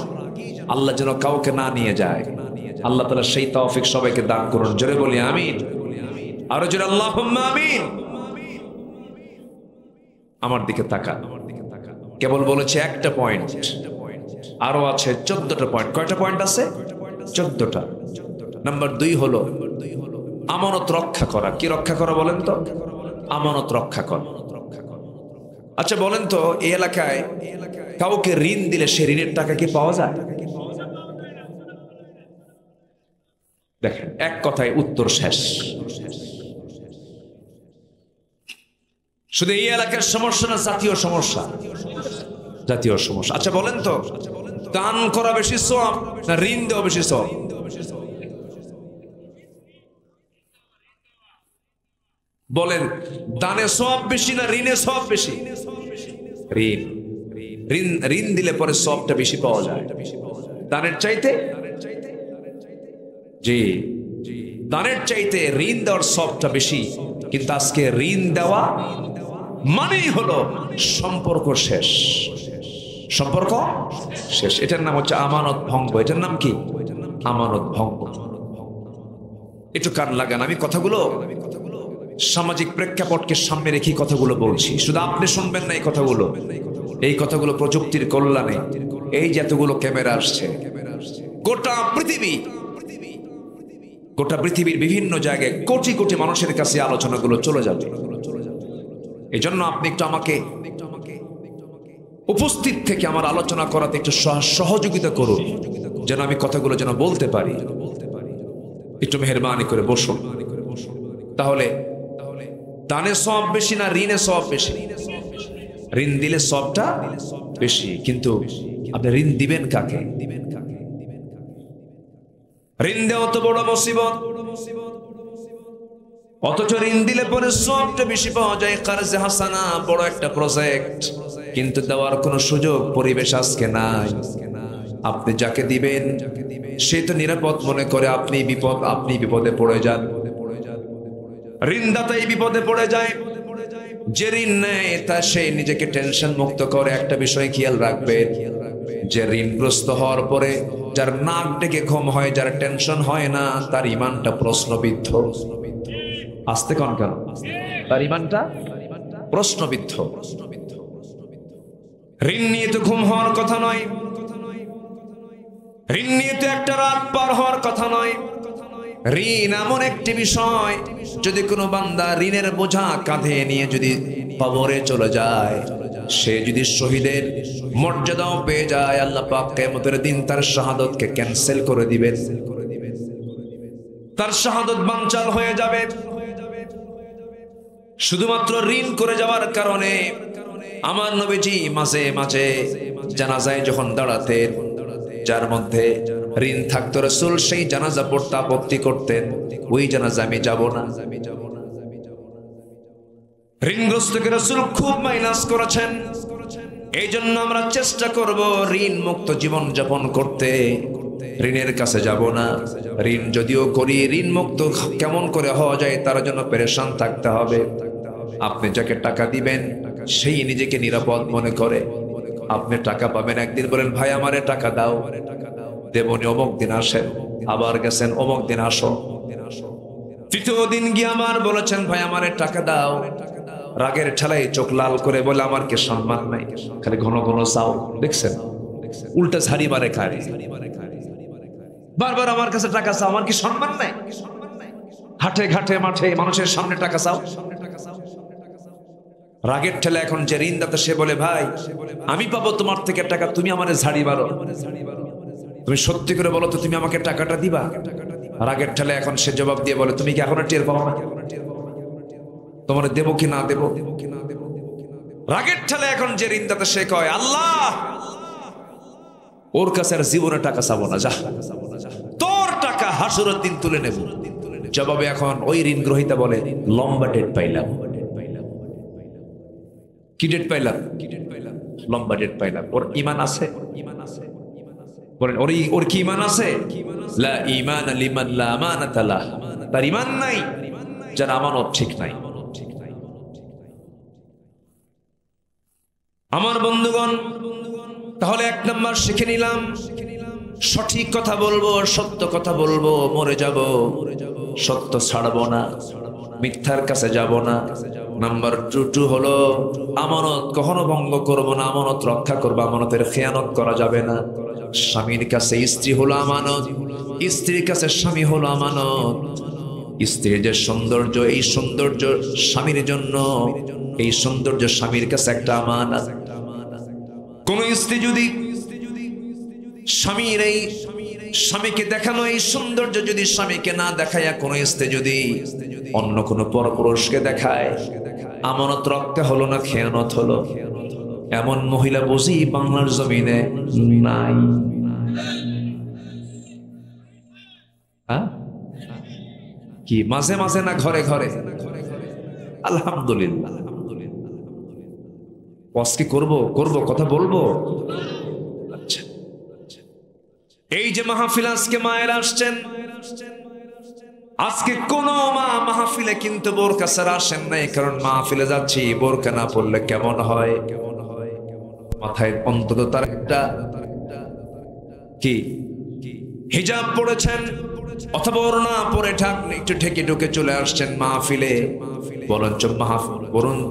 আল্লাহ যেন কাউকে না নিয়ে যায়। আল্লাহ তাআলা সেই তৌফিক সবাইকে দান করুন। জোরে বলি আমিন। আরো জোরে আল্লাহুম্মা আমিন। আমার দিকে তাকান। কেবল বলেছে একটা পয়েন্ট, আরো আছে 14টা পয়েন্ট। কয়টা পয়েন্ট আছে? 14টা। নাম্বার 2 হলো আমানত রক্ষা করা। কি রক্ষা করা বলেন তো? আমানত রক্ষা করা। আচ্ছা বলেন তো, এই এলাকায় কাউকে ঋণ দিলে সে ঋণের টাকা কি পাওয়া যায়? দেখেন, এক কথায় উত্তর শেষ। শুধু এই এলাকার সমস্যা না, জাতীয় সমস্যা। জাতীয় সমস্যা। আচ্ছা বলেন তো, দান করা বেশি সওয়াব না ঋণ দেওয়া বেশি সওয়াব? বলেন, দানে সওয়াব বেশি না ঋণে সওয়াব বেশি? ঋণ। ঋণ দিলে পরে সওয়াবটা বেশি পাওয়া যায় দানের চাইতে। জি, দানের চাইতে ঋণ দেওয়ার সওয়াবটা বেশি। কিন্তু আজকে ঋণ দেওয়া মানেই হলো সম্পর্ক শেষ। সম্পর্ক শেষ। এটার নাম হচ্ছে আমানত ভঙ্গ। এটার নাম কি? আমানত ভঙ্গ। একটু কান লাগান। আমি কথাগুলো সামাজিক প্রেক্ষাপটকে সামনে রেখে কথাগুলো বলছি। শুধু আপনি শুনবেন না এই কথাগুলো। এই কথাগুলো প্রযুক্তির কল্যাণে, এই যে এতগুলো ক্যামেরা আসছে, গোটা পৃথিবীর বিভিন্ন জায়গায় কোটি কোটি মানুষের কাছে আলোচনাগুলো চলে যাবে। এই জন্য আপনি একটু আমাকে উপস্থিত থেকে আমার আলোচনা করাতে একটু সহযোগিতা করুন, যেন আমি কথাগুলো যেন বলতে পারি। একটু মেহেরবানি করে বসুন। তাহলে দানে সওয়াব বেশি না ঋণে সওয়াব বেশি? ঋণ দিলে সওয়াবটা বেশি। কিন্তু আপনি ঋণ দিবেন কাকে? ঋণ দেওয়া তো বড় মুসিবত। অথচ ঋণ দিলে পরে সওয়াবটা বেশি পাওয়া যায়। কারজে হাসানা বড় একটা প্রজেক্ট, কিন্তু দেওয়ার কোনো সুযোগ পরিবেশ আজকে নাই। আপনি যাকে দিবেন সে তো নিরাপদ মনে করে আপনি বিপদে পড়ে যান। ঋণদাতাই বিপদে পড়ে যায়। যে ঋণ নেয় তা সে নিজেকে টেনশন মুক্ত করে। একটা বিষয় খেয়াল রাখবেন, যে ঋণগ্রস্ত হওয়ার পরে যার নাক ডেকে ঘুম হয়, যার টেনশন হয় না, তার ইমানটা প্রশ্নবিদ্ধ। আস্তে কন কেন? তার ইমানটা প্রশ্নবিদ্ধ। ঋণ নিয়ে তো ঘুম হওয়ার কথা নয়, ঋণ নিয়ে তো একটা রাত পার হওয়ার কথা নয়। ঋণ এমন একটি বিষয়, যদি কোনো বান্দা ঋণের বোঝা কাঁধে নিয়ে যদি কবরে চলে যায়, সে যদি শহীদের মর্যাদাও পেয়ে যায়, আল্লাহ পাক কিয়ামতের দিন তার শাহাদাতকে ক্যান্সেল করে দিবেন, তার শাহাদাত বানচাল হয়ে যাবে। শুধুমাত্র ঋণ করে যাওয়ার কারণে আমার নবীজি মাঝে মাঝে জানাজায় যখন দাঁড়াতেন, যার মধ্যে ঋণ থাকতো, রাসূল সেই জানাজা পড়তে আপত্তি করতেন, ওই জানাজা আমি যাব না। ঋণগ্রস্তকে রাসূল খুব মাইনাস করেছেন। এই জন্য আমরা চেষ্টা করব ঋণ মুক্ত জীবন যাপন করতে, ঋণের কাছে যাব না। ঋণ যদিও করি, ঋণ মুক্ত কেমন করে হওয়া যায় তার জন্য পেরেশান থাকতে হবে। আপনি যাকে টাকা দিবেন সেই নিজেকে নিরাপদ মনে করে, আপনি টাকা পাবেন, একদিন বলেন ভাই আমারে টাকা দাও, দেবনি অমুক দিন আসেন, আবার গেছেন অমুক দিন আসো, তৃতীয় দিন গিয়ে আমার বলেছেন ভাই আমারে টাকা দাও, রাগের ঠেলায় চোখ লাল করে বলে আমার কি সম্মান নাই, খালি ঘন ঘন চাও। দেখছেন উল্টা ঝাড়ি মারে খায়, বারবার আমার কাছে টাকা চাও, আমার কি সম্মান নাই? হাটে ঘাটে মাঠে মানুষের সামনে টাকা চাও। রাগের ঠেলা এখন যে ঋণদাতা সে বলে ভাই আমি পাবো তোমার থেকে টাকা, তুমি আমারে ঝাড়ি মারো, তুমি সত্যি করে বলো তো তুমি আমাকে টাকাটা দিবা? রাগের ঠেলা এখন সে জবাব দিয়ে বলে তুমি কি এখনো টের পাও না, তোমার দেবো কি না দেবো? রাগের ঠেলা এখন যে ঋণদাতা সে কয় আল্লাহ ওর কাছে আর জীবনে টাকা চাবো না, যা তোর টাকা হাসুরের দিন তুলে নেব। জবাবে এখন ওই ঋণ গ্রহীতা বলে লম্বা ডেট পাইলাম। কি ডেট পাইলাম? লম্বা ডেট পাইলাম। ওর ঈমান আছে? বলেন ওর কি ঈমান আছে? লা ঈমানা লিমান লা আমানাতা লাহ, তার ঈমান নাই যার আমানত ঠিক নাই। আমার বন্ধুগণ, তাহলে এক নাম্বার শিখে নিলাম সঠিক কথা বলবো, সত্য কথা বলবো, মরে যাব সত্য ছাড়বো না, মিথ্যার কাছে যাব না। নাম্বার 2 হলো আমানত কখনো ভঙ্গ করব না, আমানত রক্ষা করবো, আমানতের খেয়ানত করা যাবে না। স্বামীর কাছে স্ত্রী হলো আমানত, স্ত্রীর কাছে স্বামী হলো আমানত। স্ত্রীর যে সৌন্দর্য, এই সৌন্দর্য স্বামীর জন্য, এই সৌন্দর্য স্বামীর কাছে একটা আমানত। কোন স্ত্রী যদি স্বামীর এই স্বামীকে দেখানো এই সৌন্দর্য যদি স্বামীকে না দেখায়, কোন স্ত্রী যদি অন্য কোন পরপুরুষকে দেখায়, আমানত রক্ষা হলো না, খেয়ানত হলো। এমন মহিলা বুঝি বাংলার জমিনে নাই। কি মাঝে মাঝে না ঘরে ঘরে? আলহামদুলিল্লাহ। কি করব কথা বলবো। আচ্ছা, এই যে মাহফিল আজকে মায়েরা আসছেন, আজকে কোন মা মাহফিলে কিন্তু বোরকা ছাড়া আসেন নাই, কারণ মাহফিলে যাচ্ছি বোরকা না পড়লে কেমন হয়। মাথায় অন্তত তার একটা কি হিজাব পড়েছেন, অথবা ওড়না পরে একটু ঢেকে ঢুকে চলে আসছেন মাহফিলে।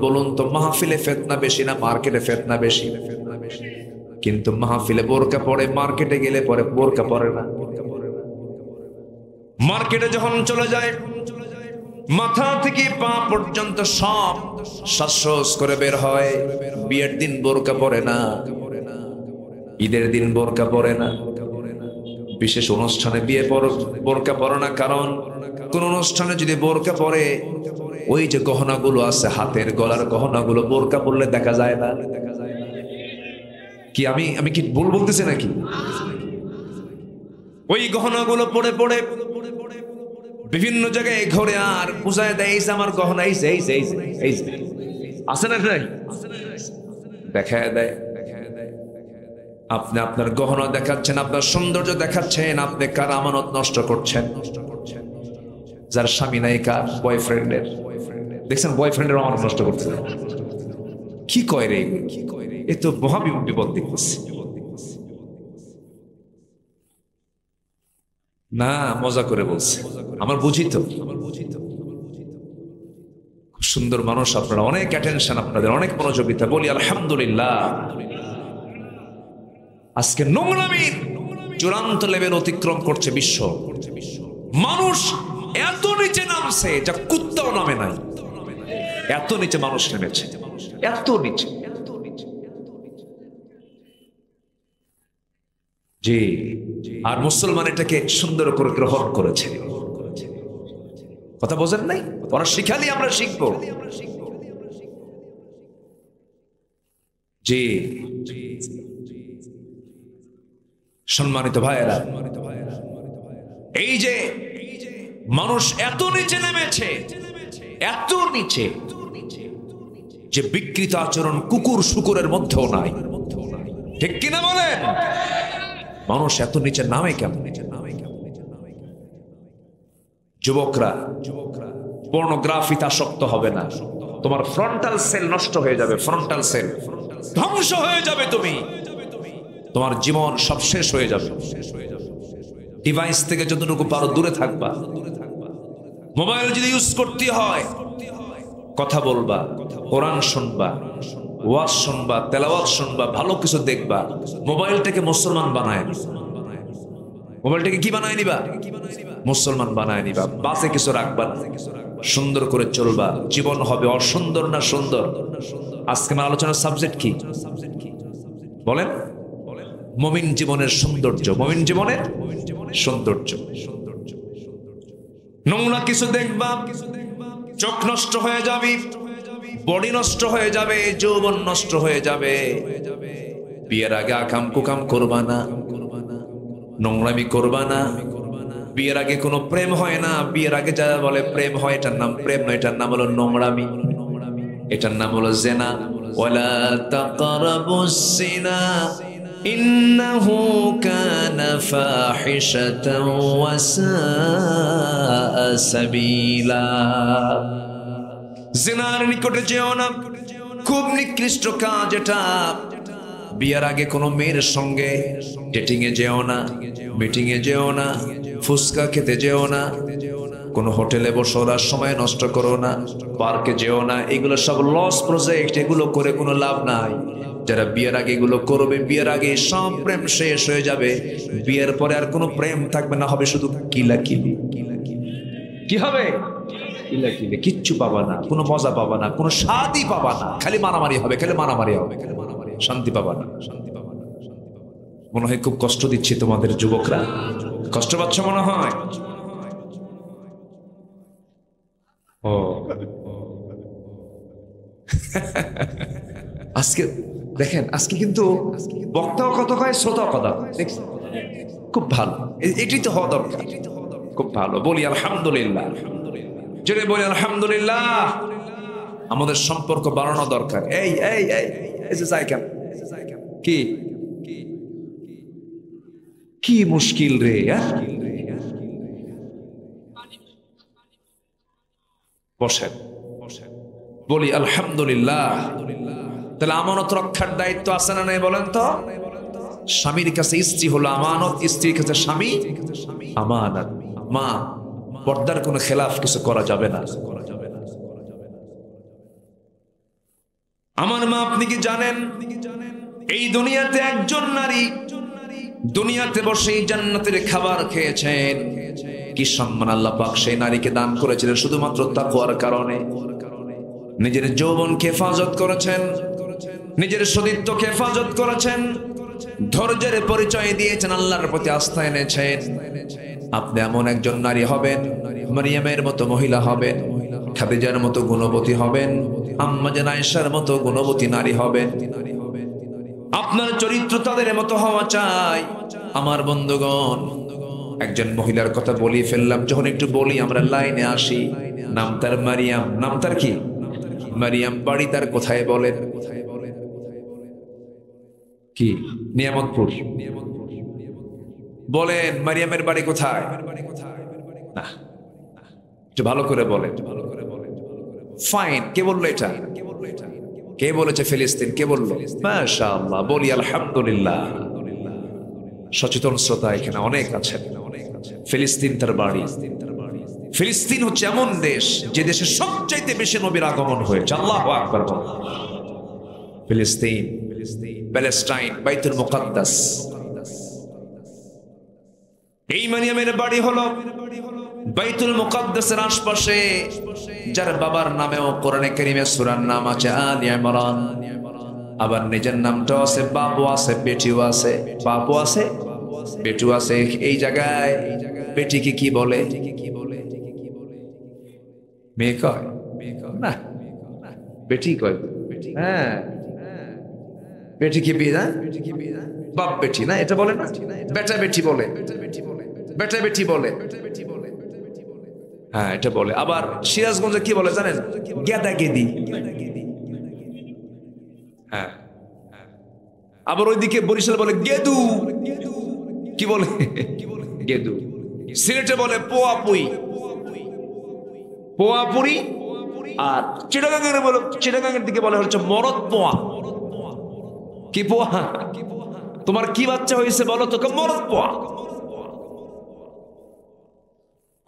বলুন তো মাহফিলে ফিতনা বেশি না মার্কেটে ফিতনা বেশি? কিন্তু মাহফিলে বোরকা পরে, মার্কেটে গেলে পরে বোরকা পরে না। মার্কেটে যখন চলে যায় মাথা থেকে পা পর্যন্ত সব শ্বাস করে বের হয়। বিয়ের দিন বোরকা পরে না, ঈদের দিন বোরকা পরে না, বিশেষ অনুষ্ঠানে বিয়ে বোরকা পরে না। কারণ কোন অনুষ্ঠানে যদি বোরকা পরে, ওই যে গহনাগুলো আছে হাতের গলার গহনাগুলো বোরকা পরলে দেখা যায় না। কি আমি কি ভুল বলতেছি নাকি? ওই গহনাগুলো পরে পরে বিভিন্ন জায়গায় ঘরে আর বুঝায় দেয় এই যে আমার গহনা, এই যে আছে না, দেখায় দেয়। আপনি আপনার গহনা দেখাচ্ছেন, আপনার সৌন্দর্য দেখাচ্ছেন, আপনি কার আমানত নষ্ট করছেন? যার স্বামী নাই, কার বয়ফ্রেন্ডের। দেখছেন বয়ফ্রেন্ডের আমানত নষ্ট করছে। কি কয় রে, এ তো মহা বিপদ দেখতেছি। না মজা করে বলছে, আমার বুঝি তো। খুব সুন্দর মানুষ আপনারা, অনেক অ্যাটেনশন আপনাদের, অনেক মনোযোগিতা। বলি আলহামদুলিল্লাহ। আজকে নোংরামির চূড়ান্ত লেভেল অতিক্রম করছে বিশ্ব। মানুষ এত নিচে নামছে যা কুত্তাও নামে নাই, এত নিচে মানুষ নেমেছে, এত নিচে। জি, আর মুসলমান এটাকে সুন্দর করে গ্রহণ করেছে। কথা বোঝেন নাই? ওরা শিখালি আমরা শিখবো। জি, সম্মানিত ভাইয়েরা, এই যে মানুষ এত নিচে নেমেছে, এত নিচে যে বিকৃত আচরণ কুকুর শুকুরের মধ্যেও নাই। ঠিক কিনা বলেন? মানুষ এত নিচে নামে কেমন? যুবকরা পর্নোগ্রাফিতে আসক্ত হবে না, তোমার ফ্রন্টাল সেল নষ্ট হয়ে যাবে, ফ্রন্টাল সেল ধ্বংস হয়ে যাবে, তুমি তোমার জীবন সব শেষ হয়ে যাবে। ডিভাইস থেকে যতটুকু পারো দূরে থাকবা। মোবাইল যদি ইউজ করতে হয় কথা বলবা, কোরআন শুনবা, ওয়াজ শুনবা, তেলাওয়াত শুনবা, ভালো কিছু দেখবা। মোবাইলটাকে মুসলমান বানায়, মোবাইলটাকে কি বানায় নিবা? মুসলমান বানায় নিবা। বাসে কিছু রাখবা, সুন্দর করে চলবা। জীবন হবে অসুন্দর না সুন্দর? আজকে আমার আলোচনার সাবজেক্ট কি বলেন? মুমিন জীবনের সৌন্দর্য, মুমিন জীবনের সৌন্দর্য। নোংরা কিছু দেখবা, চোখ নষ্ট হয়ে যাবে, বডি নষ্ট হয়ে যাবে, যৌবন নষ্ট হয়ে যাবে। বিয়ের আগে আকাম কুকাম করবা না, নোংরামি করবা না। বিয়ের আগে কোনো প্রেম হয় না। বিয়ের আগে যারা বলে প্রেম হয়, এটার নাম প্রেম নয়, এটার নাম হলো নোংরামি, এটার নাম হলো জেনা। ওয়ালা তাকরাবুস জিনা ইন্নাহু কানা ফাহিশাতাও ওয়া সাআ সাবিলা। জিনার নিকটে যেও না, খুব নিকৃষ্ট কাজ এটা। বিয়ের আগে কোনো মেয়ের সঙ্গে ডেটিং এ যেও না, মিটিং এ যেও না, ফুচকা খেতে যেও না, কোনো হোটেলে বসে ওরা সময় নষ্ট করো না, পার্কে যেও না। এগুলো সব লস প্রজেক্ট, এগুলো করে কোনো লাভ নাই। যারা বিয়ের আগে এগুলো করবে, বিয়ের আগে সব প্রেম শেষ হয়ে যাবে। বিয়ের পরে আর কোনো প্রেম থাকবে না, হবে শুধু কিলাকিলি। কি হবে? কিলাকিলি, কিচ্ছু পাবা না, কোনো মজা পাবা না, কোনো স্বাদই পাবা না। খালি মারামারি হবে, খালি মারামারি হবে, শান্তি পাবা না। মনে হয় খুব কষ্ট দিচ্ছি তোমাদের যুবকরা, কষ্ট পাচ্ছ মনে হয়। ও আজকে দেখেন, আজকে কিন্তু বক্তাও কত কয়, শ্রোতাও কত। খুব ভালো, এটাই তো হওয়া দরকার। খুব ভালো, বলি আলহামদুলিল্লাহ, জোরে বলি আলহামদুলিল্লাহ। আমাদের সম্পর্ক বাড়ানো দরকার। এই এই এই কি কি মুশকিল রে। বসেন, বলি আলহামদুলিল্লাহ। তাহলে আমানত রক্ষার দায়িত্ব আছে না নাই বলেন তো? স্বামীর কাছে স্ত্রী হলো আমানত, স্ত্রীর কাছে স্বামী আমানত। মা, পর্দার কোনো খেলাফ কিছু করা যাবে না। আমার মা, আপনি কি জানেন এই দুনিয়াতে একজন নারী দুনিয়াতে বসেই জান্নাতের খাবার খেয়েছেন? কি সম্মান আল্লাহ পাক সেই নারীকে দান করেছিলেন শুধুমাত্র তাকওয়ার কারণে। নিজের যৌবনকে হেফাজত করেছেন, নিজের সতীত্বকে হেফাজত করেছেন, ধৈর্যের পরিচয় দিয়েছেন, আল্লাহর প্রতি আস্থা এনেছেন। আপনি এমন একজন নারী হবেন, মারিয়ামের মতো মহিলা হবেন, খাদিজার মতো গুণবতী হবেন, আম্মা জান আয়েশার মতো গুণবতী নারী হবেন। আপনার চরিত্র তাদের মতো হওয়া চাই। আমার বন্ধুগণ, একজন মহিলার কথা বলি ফেললাম, যখন একটু বলি আমরা লাইনে আসি। নাম তার মারিয়াম। নাম তার কি? মারিয়াম। বাড়ি তার কোথায় বলেন? কি? নিয়ামতপুর। বলেন মারিয়ামের বাড়ি কোথায়? না, একটু ভালো করে বলেন। ফাইন, কে বললো এটা? কে বলেছে ফিলিস্তিন? কে বললো? মাশাআল্লাহ, বলি আলহামদুলিল্লাহ। সচেতন শ্রোতা এখানে অনেক আছেন। ফিলিস্তিন তার বাড়ি। ফিলিস্তিন হচ্ছে এমন দেশ যে দেশে সবচাইতে বেশি নবীর আগমন হয়েছে। আল্লাহু আকবার। ফিলিস্তিন, প্যালেস্টাইন, বাইতুল মুকাদ্দাস। এই মারিয়ামের বাড়ি হলো বাইতুল মুকাদ্দাসের আশপাশে যার বাবার নামেও কোরআনে কারীমে সূরার নাম আছে আলে ইমরান, আবার নিজের নামটাও আছে, বাপও আছে, বেটিও আছে, বাপও আছে, বেটিও আছে। এই জায়গায় বেটিকে কি বলে? মেয়ে কয় না, বেটি কয়। হ্যাঁ, বেটি কি বিয়ে না, বাপ বেটি না, এটা বলে না, বেটা বেটি বলে, বেটা বেটি বলে। হ্যাঁ, এটা বলে। আবার সিরাজগঞ্জে কি বলে জানেন? গেদা গেদি। হ্যাঁ, আবার ওইদিকে বরিশাল বলে গেদু। কি বলে? গেদু। সিলেটে বলে পোয়াপুই, পোয়াপুরি। আর চিটাগাঙ্গের বলে, চিটাগাঙ্গের দিকে বলে হচ্ছে মরদ পোয়া। কি পোয়া? তোমার কি বাচ্চা হয়েছে বলো তো? মরদ পোয়া।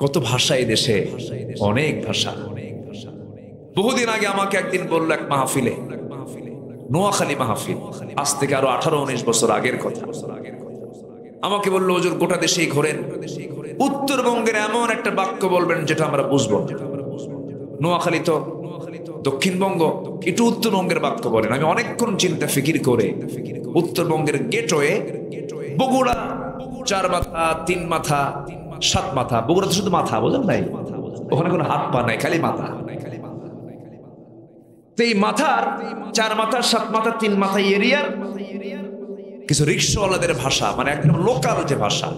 কত ভাষা এই দেশে, অনেক ভাষা। বহুদিন আগে আমাকে একদিন বললো এক মাহফিলে, নোয়াখালী মাহফিল, আজ থেকে আরো 18-19 বছর আগের কথা। আমাকে বললো, হুজুর গোটা দেশেই ঘোরেন, উত্তরবঙ্গের এমন একটা বাক্য বলবেন যেটা আমরা বুঝবো। নোয়াখালী তো দক্ষিণবঙ্গ, একটু উত্তরবঙ্গের বাক্য বলেন। আমি অনেকক্ষণ চিন্তা ফিকির করে উত্তরবঙ্গের গেটওয়ে বগুড়া 4 মাথা 3 মাথা 7 মাথা, বগুড়াতে শুধু মাথা, বোঝেন নাই? ওখানে কোনো হাত পা নাই, খালি মাথা। এই মাথার 4 মাথা 7 মাথা 3 মাথা এরিয়ার কিছু রিক্সাওয়ালাদের ভাষা, মানে একদম লোকাল যে ভাষা,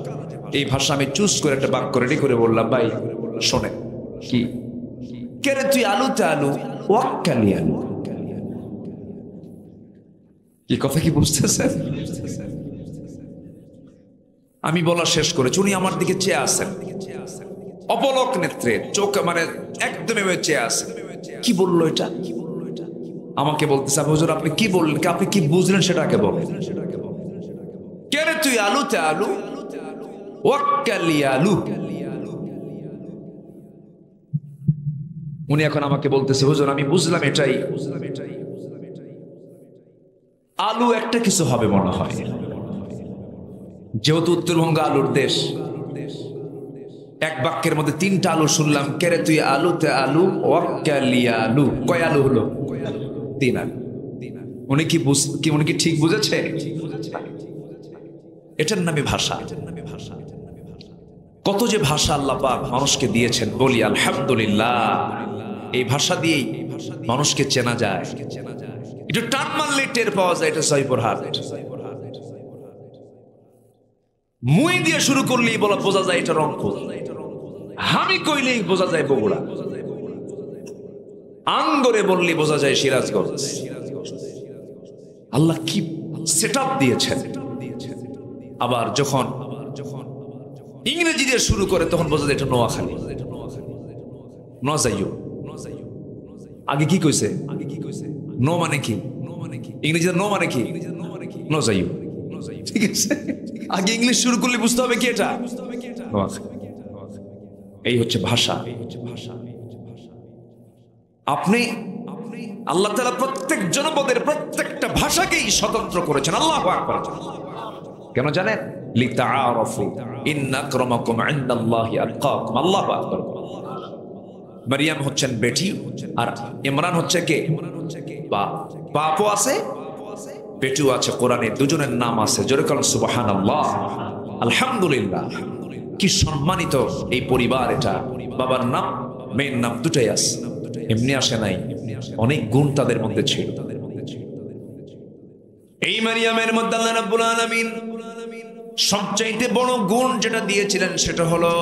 এই ভাষা আমি চুজ করে একটা বাক্য রেডি করে বললাম, ভাই শোনেন। কি? কেরে তুই আলুতে আলু, ওয়াক্কালি আলু। কি কথা কি বুঝতেছেন? আমি বলা শেষ করেছি, উনি আমার দিকে চেয়ে আসেন, অপলক নেত্রে, চোখ মানে একদমই চেয়ে আসেন। কি বললো এটা? আমাকে বলতেছে, হুজুর আপনি কি বললেন, আপনি কি বুঝলেন সেটাকে বলেন। কেরে তুই আলুতে আলু, ওয়াক্কালি আলু। উনি এখন আমাকে বলতেছে, হুজুর আমি বুঝলাম এটাই, আলু একটা কিছু হবে মনে হয়, যেহেতু উত্তরবঙ্গ আলুর দেশ। এক বাক্যের মধ্যে 3টা আলু শুনলাম। কেরে তুই আলুতে আলু, ওয়াক্কালি আলু। কয় আলু হলো? 3 আলু। উনি কি ঠিক বুঝেছে? এটার নামে ভাষা। কত যে ভাষা আল্লাহ পাক মানুষকে দিয়েছেন, বলি আলহামদুলিল্লাহ। এই ভাষা দিয়েই মানুষকে চেনা যায়। একটু টান মারলে টের পাওয়া যায় এটা জয়পুরহাট। মুই দিয়ে শুরু করলেই বোঝা যায় এটা রংপুর। আমি কইলেই বোঝা যায় বগুড়া। আঙ্গরে বললেই বোঝা যায় সিরাজগঞ্জ। আল্লাহ কি সেটআপ দিয়েছেন। আবার যখন ইংরেজি দিয়ে শুরু করে তখন বোঝা যায় এটা নোয়াখালী, নজাইও। আগে কি কইছে? নো মানে কি? ইংরেজিতে নো মানে কি? নজাইও। ঠিক আছে, আগে ইংলিশ শুরু করলে বুঝতে হবে কি এটা নোয়াখালী। এই হচ্ছে ভাষা। আপনি আল্লাহ তাআলা প্রত্যেক জনপদের প্রত্যেকটা ভাষাকেই স্বতন্ত্র করেছেন। আল্লাহু আকবার। কেন জানেন? লিতাআরাফু ইন্না আকরামাকুম ইনদাল্লাহি আতকাকুম। আল্লাহু আকবার। মারিয়াম হচ্ছেন বেটি, আর ইমরান হচ্ছে কে? বাপ। বাপও আছে, বেটিও আছে। কোরআনে দুজনের নাম আছে। জোরে বলুন সুবহানাল্লাহ, আলহামদুলিল্লাহ। কি সম্মানিত এই পরিবার এটা। বাবার নাম, মেয়ের নাম দুটাই আছে। এমনি আসে নাই, অনেক গুণ তাদের মধ্যে ছিল। এই মারিয়ামের মধ্যে আল্লাহ রাব্বুল আলামিন সবচাইতে বড় গুণ যেটা দিয়েছিলেন সেটা হলো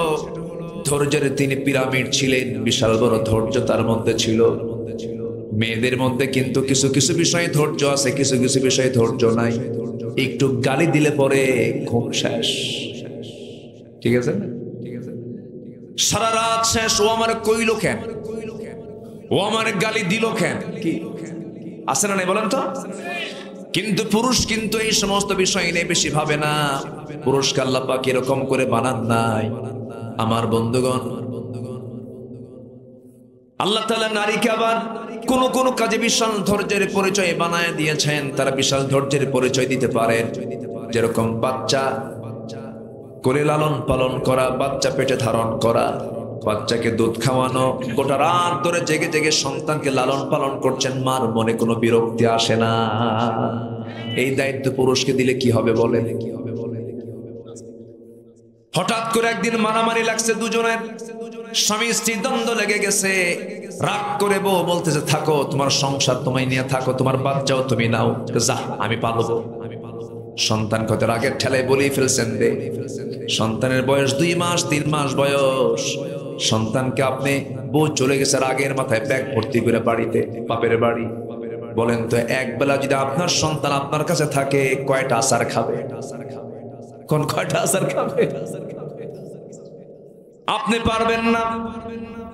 ধৈর্যের। তিনি পিরামিড ছিলেন, বিশাল বড় ধৈর্য তার মধ্যে ছিল। মেয়েদের মধ্যে কিন্তু কিছু কিছু বিষয়ে ধৈর্য আছে, কিছু কিছু বিষয়ে ধৈর্য নাই। একটু গালি দিলে পরে ঘুম শেষ। ঠিক আছে, সারা রাত শেষ। ও আমার কইলো কেন, ও আমার গালি দিল কেন, কি আছে না নাই বলেন তো? কিন্তু পুরুষ কিন্তু এই সমস্ত বিষয় নিয়ে বেশি ভাবে না। পুরুষকে আল্লাহ পাক এরকম করে বানান নাই। আমার বন্ধুগণ, আল্লাহ তাআলা নারীকে আবার কোন কোন কাজে বিশাল ধৈর্যের পরিচয় বানায় দিয়েছেন। তারা বিশাল ধৈর্যের পরিচয় দিতে পারেন। যেরকম বাচ্চা কোলে লালন পালন করা, বাচ্চা পেটে ধারণ করা, বাচ্চাকে দুধ খাওয়ানো, গোটা রাত ধরে জেগে জেগে সন্তানকে লালন পালন করছেন, মার মনে কোনো বিরক্তি আসে না। এই দায়িত্ব পুরুষকে দিলে কি হবে বলেন? হঠাৎ করে একদিন মারামারি লাগছে, দুজনের স্বামী স্ত্রী দ্বন্দ্ব লেগে গেছে। রাগ করে বউ বলতেছে, থাকো, তোমার সংসার তোমায় নিয়ে থাকো, তোমার বাচ্চাও তুমি নাও, যা আমি পালবো। সন্তান কত রাগের ঠেলায় বলেই ফেলছেন দে। সন্তানের বয়স 2 মাস 3 মাস বয়স। সন্তানকে আপনি, বউ চলে গেছে রাগের মাথায় ব্যাগ ভর্তি করে বাড়িতে, বাপের বাড়ি। বলেন তো এক বেলা যদি আপনার সন্তান আপনার কাছে থাকে, কয়টা আচার খাবে? কোন কয়টা আচার খাবে? আপনি পারবেন না।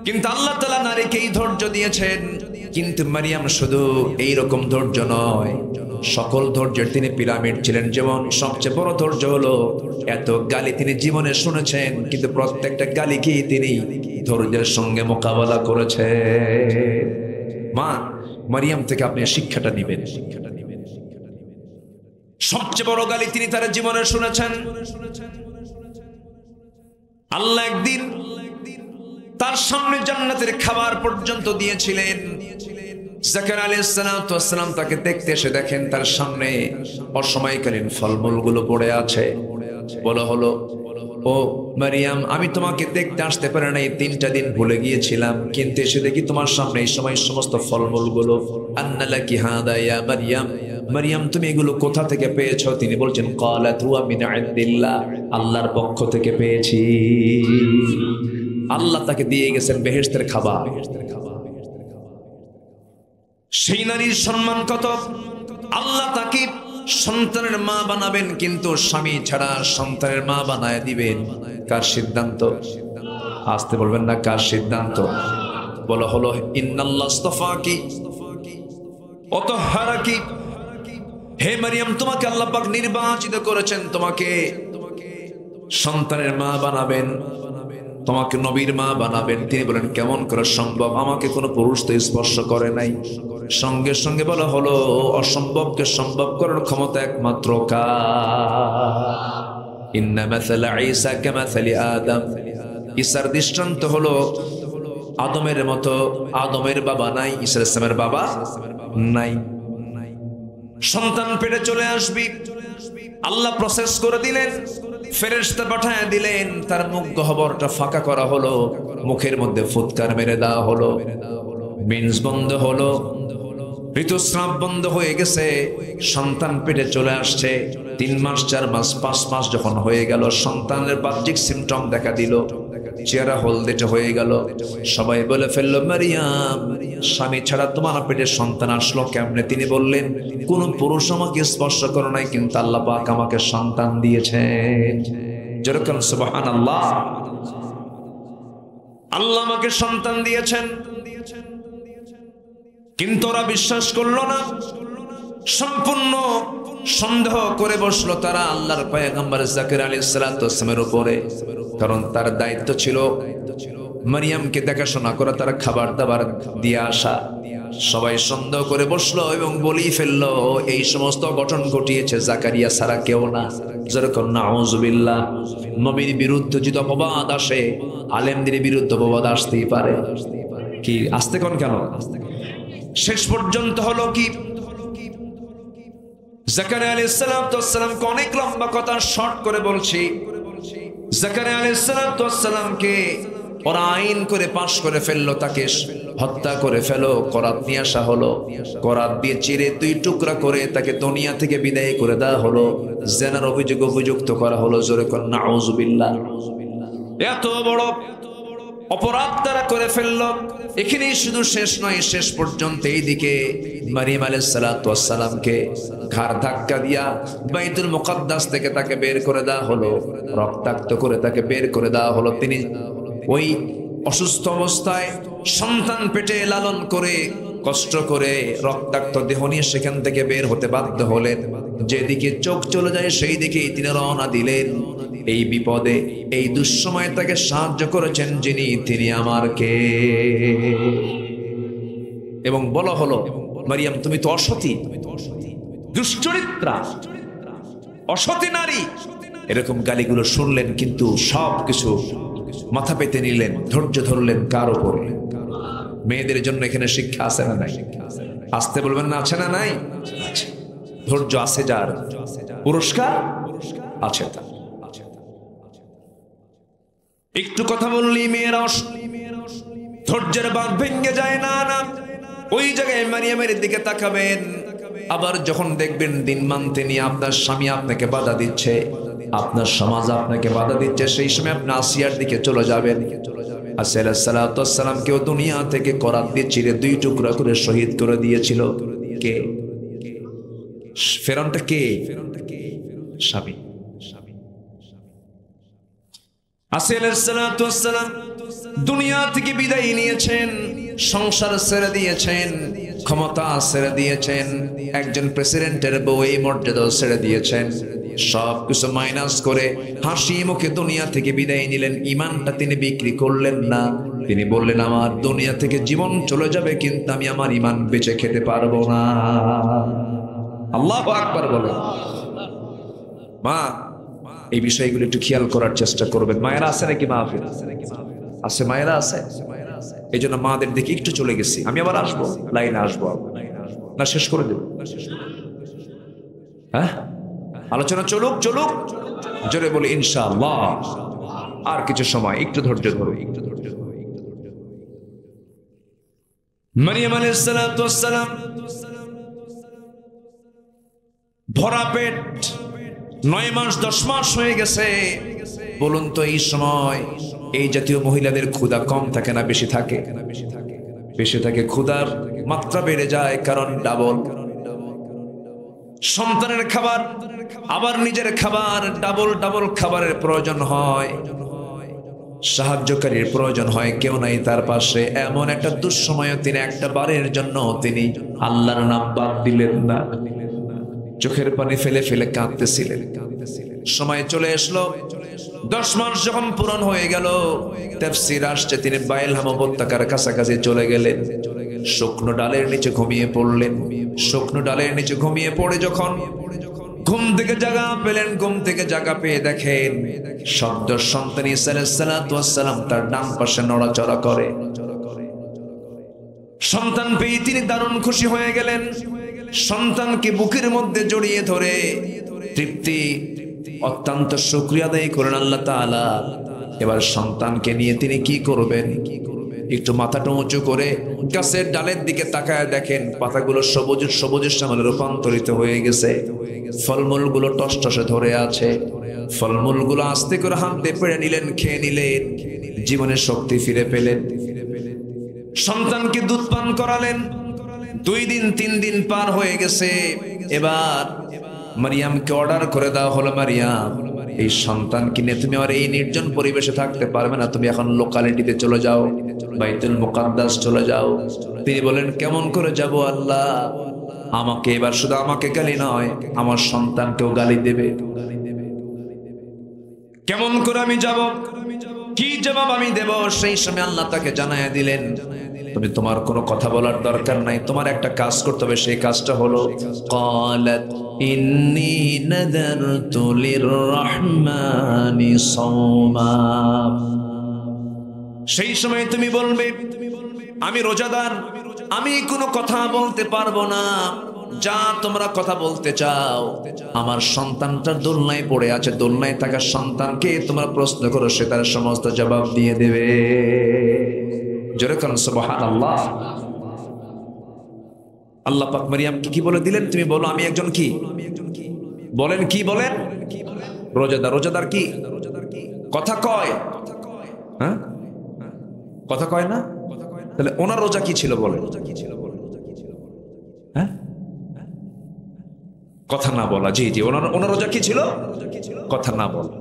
কিন্তু আল্লাহ তাআলা নারীকে এই ধৈর্য দিয়েছেন। কিন্তু মারিয়াম শুধু এইরকম ধৈর্য নয়, সকল ধৈর্যের তিনি পিরামিড ছিলেন। যেমন সবচেয়ে বড় ধৈর্য হলো, এত গালি তিনি জীবনে শুনেছেন, কিন্তু প্রত্যেকটা গালিকেই তিনি ধৈর্যের সঙ্গে মোকাবেলা করেছে। মা মারিয়াম থেকে আপনি শিক্ষাটা নেবেন। সবচেয়ে বড় গালি তিনি তার জীবনে শুনেছেন। আল্লাহ একদিন তার সামনে জান্নাতের খাবার পর্যন্ত দিয়েছিলেন। জাকারিয়া আলাইহিস সালাম তাকে দেখতে এসে দেখেন তার সামনে অসময়কালীন ফলমূলগুলো পড়ে আছে। বলা হলো, ও মারিয়াম, আমি তোমাকে দেখতে আসতে পারি নাই, 3টা দিন ভুলে গিয়েছিলাম, কিন্তু এসে দেখি তোমার সামনে এই সময় সমস্ত ফলমূলগুলো। আন্না লাকি হাদা ইয়া মারিয়াম, মারিয়াম তুমি এগুলো কোথা থেকে পেয়েছো? তিনি বলছেন, ক্বালাত হুয়া মিন ইনদিল্লাহ, আল্লাহর পক্ষ থেকে পেয়েছি। আল্লাহ তাকে দিয়ে গেছেন বেহেশতের খাবার। সেই নারীর সম্মান কত! আল্লাহ তাকে সন্তানের মা বানাবেন, কিন্তু স্বামী ছাড়া সন্তানের মা বানায় দিবেন। কার সিদ্ধান্ত? আসতে বলবেন না, কার সিদ্ধান্ত? বলা হলো, ইন্নাল্লাহ ইসতাফাকি ওয়া তাহহারাকি, হে মারিয়াম তোমাকে আল্লাহ পাক নির্বাচিত করেছেন, তোমাকে সন্তানের মা বানাবেন, তোমাকে নবীর মা বানাবেন। তিনি বলেন, কেমন করে সম্ভব? আমাকে কোনো পুরুষ তো স্পর্শ করে নাই। সঙ্গে সঙ্গে বলা হলো, অসম্ভবকে সম্ভব করার ক্ষমতা একমাত্র কার? ইন্না মাসালা ঈসা কামাসালি আদম, ঈসার দৃষ্টান্ত হলো আদমের মতো। আদমের বাবা নাই, ঈসা আলাইহিস সালামের বাবা নাই। সন্তান পেটে চলে আসবি, আল্লাহ প্রসেস করে দিলেন, ফেরেশতা পাঠায় দিলেন, তার মুখ গহ্বরটা ফাঁকা করা হলো, মুখের মধ্যে ফুৎকার মেরে দেওয়া হলো, মিন্স বন্ধ হলো, ঋতুস্রাব বন্ধ হয়ে গেছে, সন্তান পেটে চলে আসছে। 3 মাস 4 মাস 5 মাস যখন হয়ে গেল, সন্তানের বাহ্যিক সিমটম দেখা দিল, চেহারা হলদেটে হয়ে গেল। সবাই বলে ফেললো, মারিয়াম স্বামী ছাড়া তোমার পেটে সন্তান আসলো কেমনে? তিনি বললেন, কোন পুরুষ আমাকে স্পর্শ করে নাই, কিন্তু আল্লাহ পাক আমাকে সন্তান দিয়েছেন। যেরকম সুবহানাল্লাহ, আল্লাহ আমাকে সন্তান দিয়েছেন। কিন্তু ওরা বিশ্বাস করলো না, সম্পূর্ণ সন্দেহ করে বসলো তারা আল্লাহর পয়গম্বর জাকারিয়া আলাইহিস সালামের উপরে। কারণ তার দায়িত্ব ছিল মারিয়ামকে দেখাশোনা করা, তার খাবার দাবার দিয়ে আসা। সবাই সন্দেহ করে বসলো এবং বলেই ফেললো, এই সমস্ত গঠন ঘটিয়েছে জাকারিয়া ছাড়া কেউ না। যেরকম নাউজুবিল্লাহ, নবীর বিরুদ্ধে যদি অপবাদ আসে, আলেমদের বিরুদ্ধে অপবাদ আসতেই পারে। কি আসতে কোন কেন? শেষ পর্যন্ত হলো কি, জাকারিয়া আলাইহিস সালামকে অনেক লম্বা কথা শর্ট করে বলছি। জাকারিয়া আলাইহিস সালামকে ওরা আইন করে পাশ করে ফেললো, তাকে হত্যা করে ফেলো, করাত নিয়ে আসা হলো, করাত দিয়ে চিরে 2 টুকরা করে তাকে দুনিয়া থেকে বিদায় করে দেওয়া হলো, জিনার অভিযোগে অভিযুক্ত করা হলো। জোরে কর নাউজুবিল্লাহ। এত বড় অপরাধ তারা করে ফেললো। এখানেই শুধু শেষ নয়, শেষ পর্যন্ত এইদিকে মারিয়াম আলাইহিস সালামকে ঘাড় ধাক্কা দিয়া বাইতুল মুকাদ্দাস থেকে তাকে বের করে দেওয়া হলো, রক্তাক্ত করে তাকে বের করে দেওয়া হলো। তিনি ওই অসুস্থ অবস্থায় সন্তান পেটে লালন করে কষ্ট করে রক্তাক্ত দেহ নিয়ে সেখান থেকে বের হতে বাধ্য হলেন। যেদিকে চোখ চলে যায় সেই দিকেই তিনি রওনা দিলেন। এই বিপদে, এই দুঃসময়ে তাকে সাহায্য করেছেন যিনি, তিনি আমার কে? এবং বলা হলো, মারিয়াম তুমি তো অসতী, দুশ্চরিত্রা, অসতী নারী। এরকম গালিগুলো শুনলেন, কিন্তু সবকিছু মাথা পেতে নিলেন, ধৈর্য ধরলেন কার উপরে? মেয়েদের জন্য এখানে শিক্ষা আছে না নাই? আসতে বলবেন না, আছে না নাই? ধৈর্য আছে যার, পুরস্কার আছে তার। একটু কথা বললি মেয়েরা ধৈর্যের বাঁধ ভেঙে যায়। না না, ওই জায়গায় মারিয়ামের দিকে তাকাবেন। আবার যখন দেখবেন দিন মানতে নিয়ে আপনার স্বামী আপনাকে বাধা দিচ্ছে, আপনার সমাজ আপনাকে বাধা দিচ্ছে, সেই সময় আপনি আসিয়ার দিকে চলে যাবেন। আসিয়া আলাইহিস সালাতু ওয়াস সালাম কেউ দুনিয়া থেকে করাত দিয়ে চিরে 2 টুকরা করে শহীদ করে দিয়েছিল। কে? ফেরাউনটা কে? স্বামী। আসিয়া আলাইহিস সালাতু ওয়াস সালাম দুনিয়া থেকে বিদায় নিয়েছেন, সংসার ছেড়ে দিয়েছেন, ক্ষমতা ছেড়ে দিয়েছেন, একজন প্রেসিডেন্টের বউ এই মর্যাদা ছেড়ে দিয়েছেন, সবকিছু মাইনাস করে হাসি মুখে দুনিয়া থেকে বিদায় নিলেন। ইমানটা তিনি বিক্রি করলেন না। তিনি বললেন, আমার দুনিয়া থেকে জীবন চলে যাবে কিন্তু আমি আমার ইমান বেঁচে খেতে পারবো না। আল্লাহু আকবার বলেন। মা, এই বিষয়গুলো একটু খেয়াল করার চেষ্টা করবেন। মায়েরা আছে নাকি মাহফিল? আছে, মায়েরা আছে। এই জন্য মাদের দিকে একটু চলে গেছি। আমি আবার আসবো, লাইনে আসবো না, শেষ করে দেব। হ্যাঁ, আলোচনা চলুক চলুক, জোরে বলি ইনশাআল্লাহ। আর কিছু সময়, একটু ধৈর্য ধরো। মারিয়াম আলাইহিস সালাতু ওয়াস সালাম ভরা পেট, 9 মাস 10 মাস হয়ে গেছে। বলুন তো এই সময় এই জাতীয় মহিলাদের ক্ষুধা কম থাকে না বেশি থাকে? বেশি থাকে। ক্ষুধার মাত্রা বেড়ে যায়, কারণ ডাবল। সন্তানের খাবার আবার নিজের খাবার, ডাবল ডাবল খাবারের প্রয়োজন হয়, সাহায্যকারীর প্রয়োজন হয়, কেউ নাই তার পাশে। এমন একটা দুঃসময় তিনি একটা বারের জন্য তিনি আল্লাহর নাম বাদ দিলেন না। চোখের পানি ফেলে ফেলে কাঁদতেছিলেন। সময় চলে আসলো, 10 মাস যখন পূরণ হয়ে গেল, তাফসীর আসছে তিনি বাইলহাম উপত্যকার কাছাকাছি চলে গেলেন। শুকনো ডালের নিচে ঘুমিয়ে পড়লেন। শুকনো ডালের নিচে ঘুমিয়ে পড়ে যখন ঘুম থেকে জাগা পেলেন, ঘুম থেকে জাগা পেয়ে দেখেন সদ্য সন্তান ঈসা আলাইহিস সালাতু ওয়াস সালাম তার ডান পাশে নড়াচড়া করে। সন্তান পেয়ে তিনি দারুণ খুশি হয়ে গেলেন। সন্তানকে বুকের মধ্যে জড়িয়ে ধরে তৃপ্তি, অত্যন্ত শুকরিয়া আদায় করেন আল্লাহ তাআলা। এবার সন্তানকে নিয়ে তিনি কি করবেন? একটু মাথাটা উঁচু করে গাছের ডালের দিকে তাকায় দেখেন পাতাগুলো সবুজ সবুজের শ্যামলে রূপান্তরিত হয়ে গেছে। ফলমূলগুলো টসটসে ধরে আছে। ফলমূলগুলো আস্তে করে হাত দিয়ে পেড়ে নিলেন, খেয়ে নিলেন, জীবনের শক্তি ফিরে পেলেন। সন্তানকে দুধ পান করালেন। 2 দিন 3 দিন পার হয়ে গেছে। এবার মারিয়ামকে অর্ডার করে দেওয়া হলো, মারিয়াম এই সন্তানকে নিয়ে তুমি আর এই নির্জন পরিবেশে থাকতে পারবে না, তুমি এখন লোকালিটিতে চলে যাও, বাইতুল মুকাদ্দাস চলে যাও। তিনি বলেন, কেমন করে যাব আল্লাহ? আমাকে এবার শুধু আমাকে গালি নয়, আমার সন্তানকেও গালি দেবে। কেমন করে আমি যাব? কি জবাব আমি দেব? সেই সময় আল্লাহ তাকে জানায়া দিলেন, তুমি তোমার কোনো কথা বলার দরকার নাই, তোমার একটা কাজ করতে হবে। সেই কাজটা হলো ক্বালাত ইন্নী নাযারতু লিররহমানি সাওমা। সেই সময় তুমি বলবে, আমি রোজাদার, আমি কোনো কথা বলতে পারবো না। যা তোমরা কথা বলতে চাও। আমার সন্তানটা দোলনায় পড়ে আছে, দোলনায় থাকা সন্তানকে তোমরা প্রশ্ন করো, সে তার সমস্ত জবাব দিয়ে দেবে। জোরে কারণ সুবহানাল্লাহ। আল্লাহ পাক মারিয়ামকে কি বলে দিলেন? তুমি বলো আমি একজন কি? বলেন কি বলেন? রোজাদার। রোজাদার কি কথা কয়? হ্যাঁ, কথা কয় না? তাহলে ওনার রোজা কি ছিল বলেন? হ্যাঁ, কথা না বলা। জি জি, ওনার রোজা কি ছিল? কথা না বলা।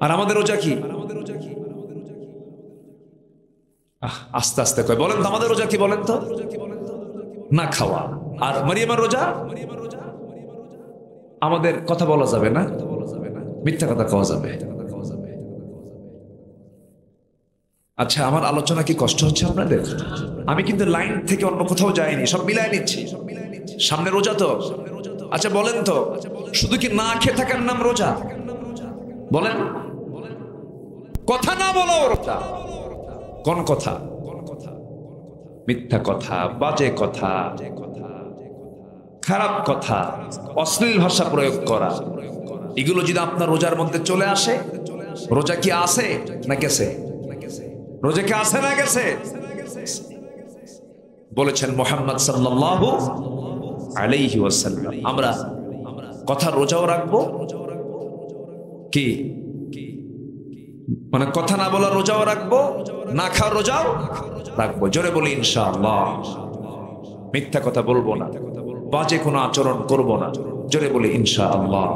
আর আমাদের রোজা কি? আস্তে আস্তে কয়, বলেন তো আমাদের রোজা কি? বলেন তো। না খাওয়া। আর মারিয়ামের রোজা? আমাদের কথা বলা যাবে না, মিথ্যা কথা কওয়া যাবে। আচ্ছা, আমার আলোচনা কি কষ্ট হচ্ছে আপনাদের? আমি কিন্তু লাইন থেকে অন্য কোথাও যাইনি, সব মিলাই নিচ্ছি। সামনে রোজা তো। আচ্ছা বলেন তো, শুধু কি না খেয়ে থাকার নাম রোজা? বলেন। কথা না বলা রোজা। কোন কথা? মিথ্যা কথা, বাজে কথা, খারাপ কথা, অশ্লীল ভাষা প্রয়োগ করা, এগুলো যদি আপনার রোজার মধ্যে চলে আসে, রোজা কি আছে না গেছে? রোজা কি আছে না গেছে? বলেছেন মুহাম্মদ সাল্লাল্লাহু আলাইহি ওয়াসাল্লাম, আমরা কথা রোজাও রাখবো, কি মানে কথা না বলা রোজাও রাখবো, না খাওয়া রোজাও রাখবো। জোরে বলি ইনশাআল্লাহ। মিথ্যা কথা বলবো না, বাজে কোনো আচরণ করব না। জোরে বলি ইনশাআল্লাহ।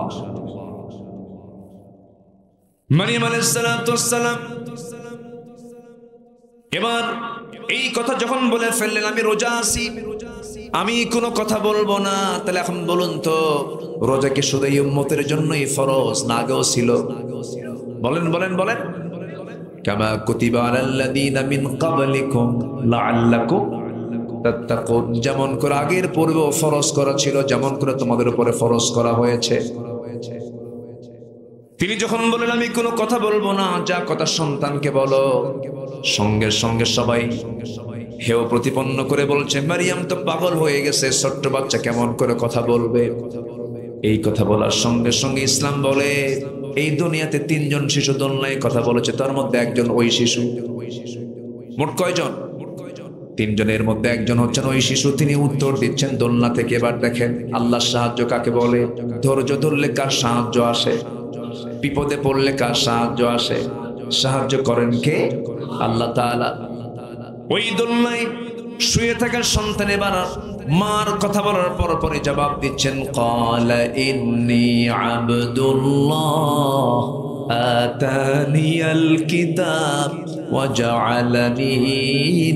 মারিয়াম আলাইহিস সালাম এবার এই কথা যখন বলে ফেললেন, আমি রোজা আছি, আমি কোনো কথা বলবো না, তাহলে এখন বলুন তো, রোজা কি শুধু এই উম্মতের জন্যই ফরজ না আগেও ছিল? বলেন বলেন বলেন। কামা কুতিবা আলাল্লাযীনা মিন ক্বাবলিকুম লাআল্লাকুম তাত্তাকুন, যেমন করে আগের পূর্বেও ফরজ করা ছিল, যেমন করে তোমাদের উপরে ফরজ করা হয়েছে। তিনি যখন বলেন আমি কোনো কথা বলবো না, যা কথা সন্তানকে বলো, সঙ্গে সঙ্গে সবাই হেয় প্রতিপন্ন করে বলছে, মারিয়াম তো পাগল হয়ে গেছে, ছোট্ট বাচ্চা কেমন করে কথা বলবে? এই কথা বলার সঙ্গে সঙ্গে ইসলাম বলে, এই দুনিয়াতে 3 জন শিশু দোলনায় কথা বলেছে, তার মধ্যে একজন ওই শিশু। মোট কয়জন? 3 জনের মধ্যে একজন হচ্ছেন ওই শিশু। তিনি উত্তর দিচ্ছেন দোলনা থেকে। এবার দেখেন আল্লাহর সাহায্য কাকে বলে? ধৈর্য ধরলে কার সাহায্য আসে? বিপদে পড়লে কার সাহায্য আসে? সাহায্য করেন কে? আল্লাহ তাআলা। ওই দোলনায় শুয়ে থাকা সন্তান এবার মার কথা বলার পরে জবাব দিচ্ছেন, ক্বালা ইন্নী আবদুল্লাহ আতানিয়াল কিতাব ওয়া জাআলানি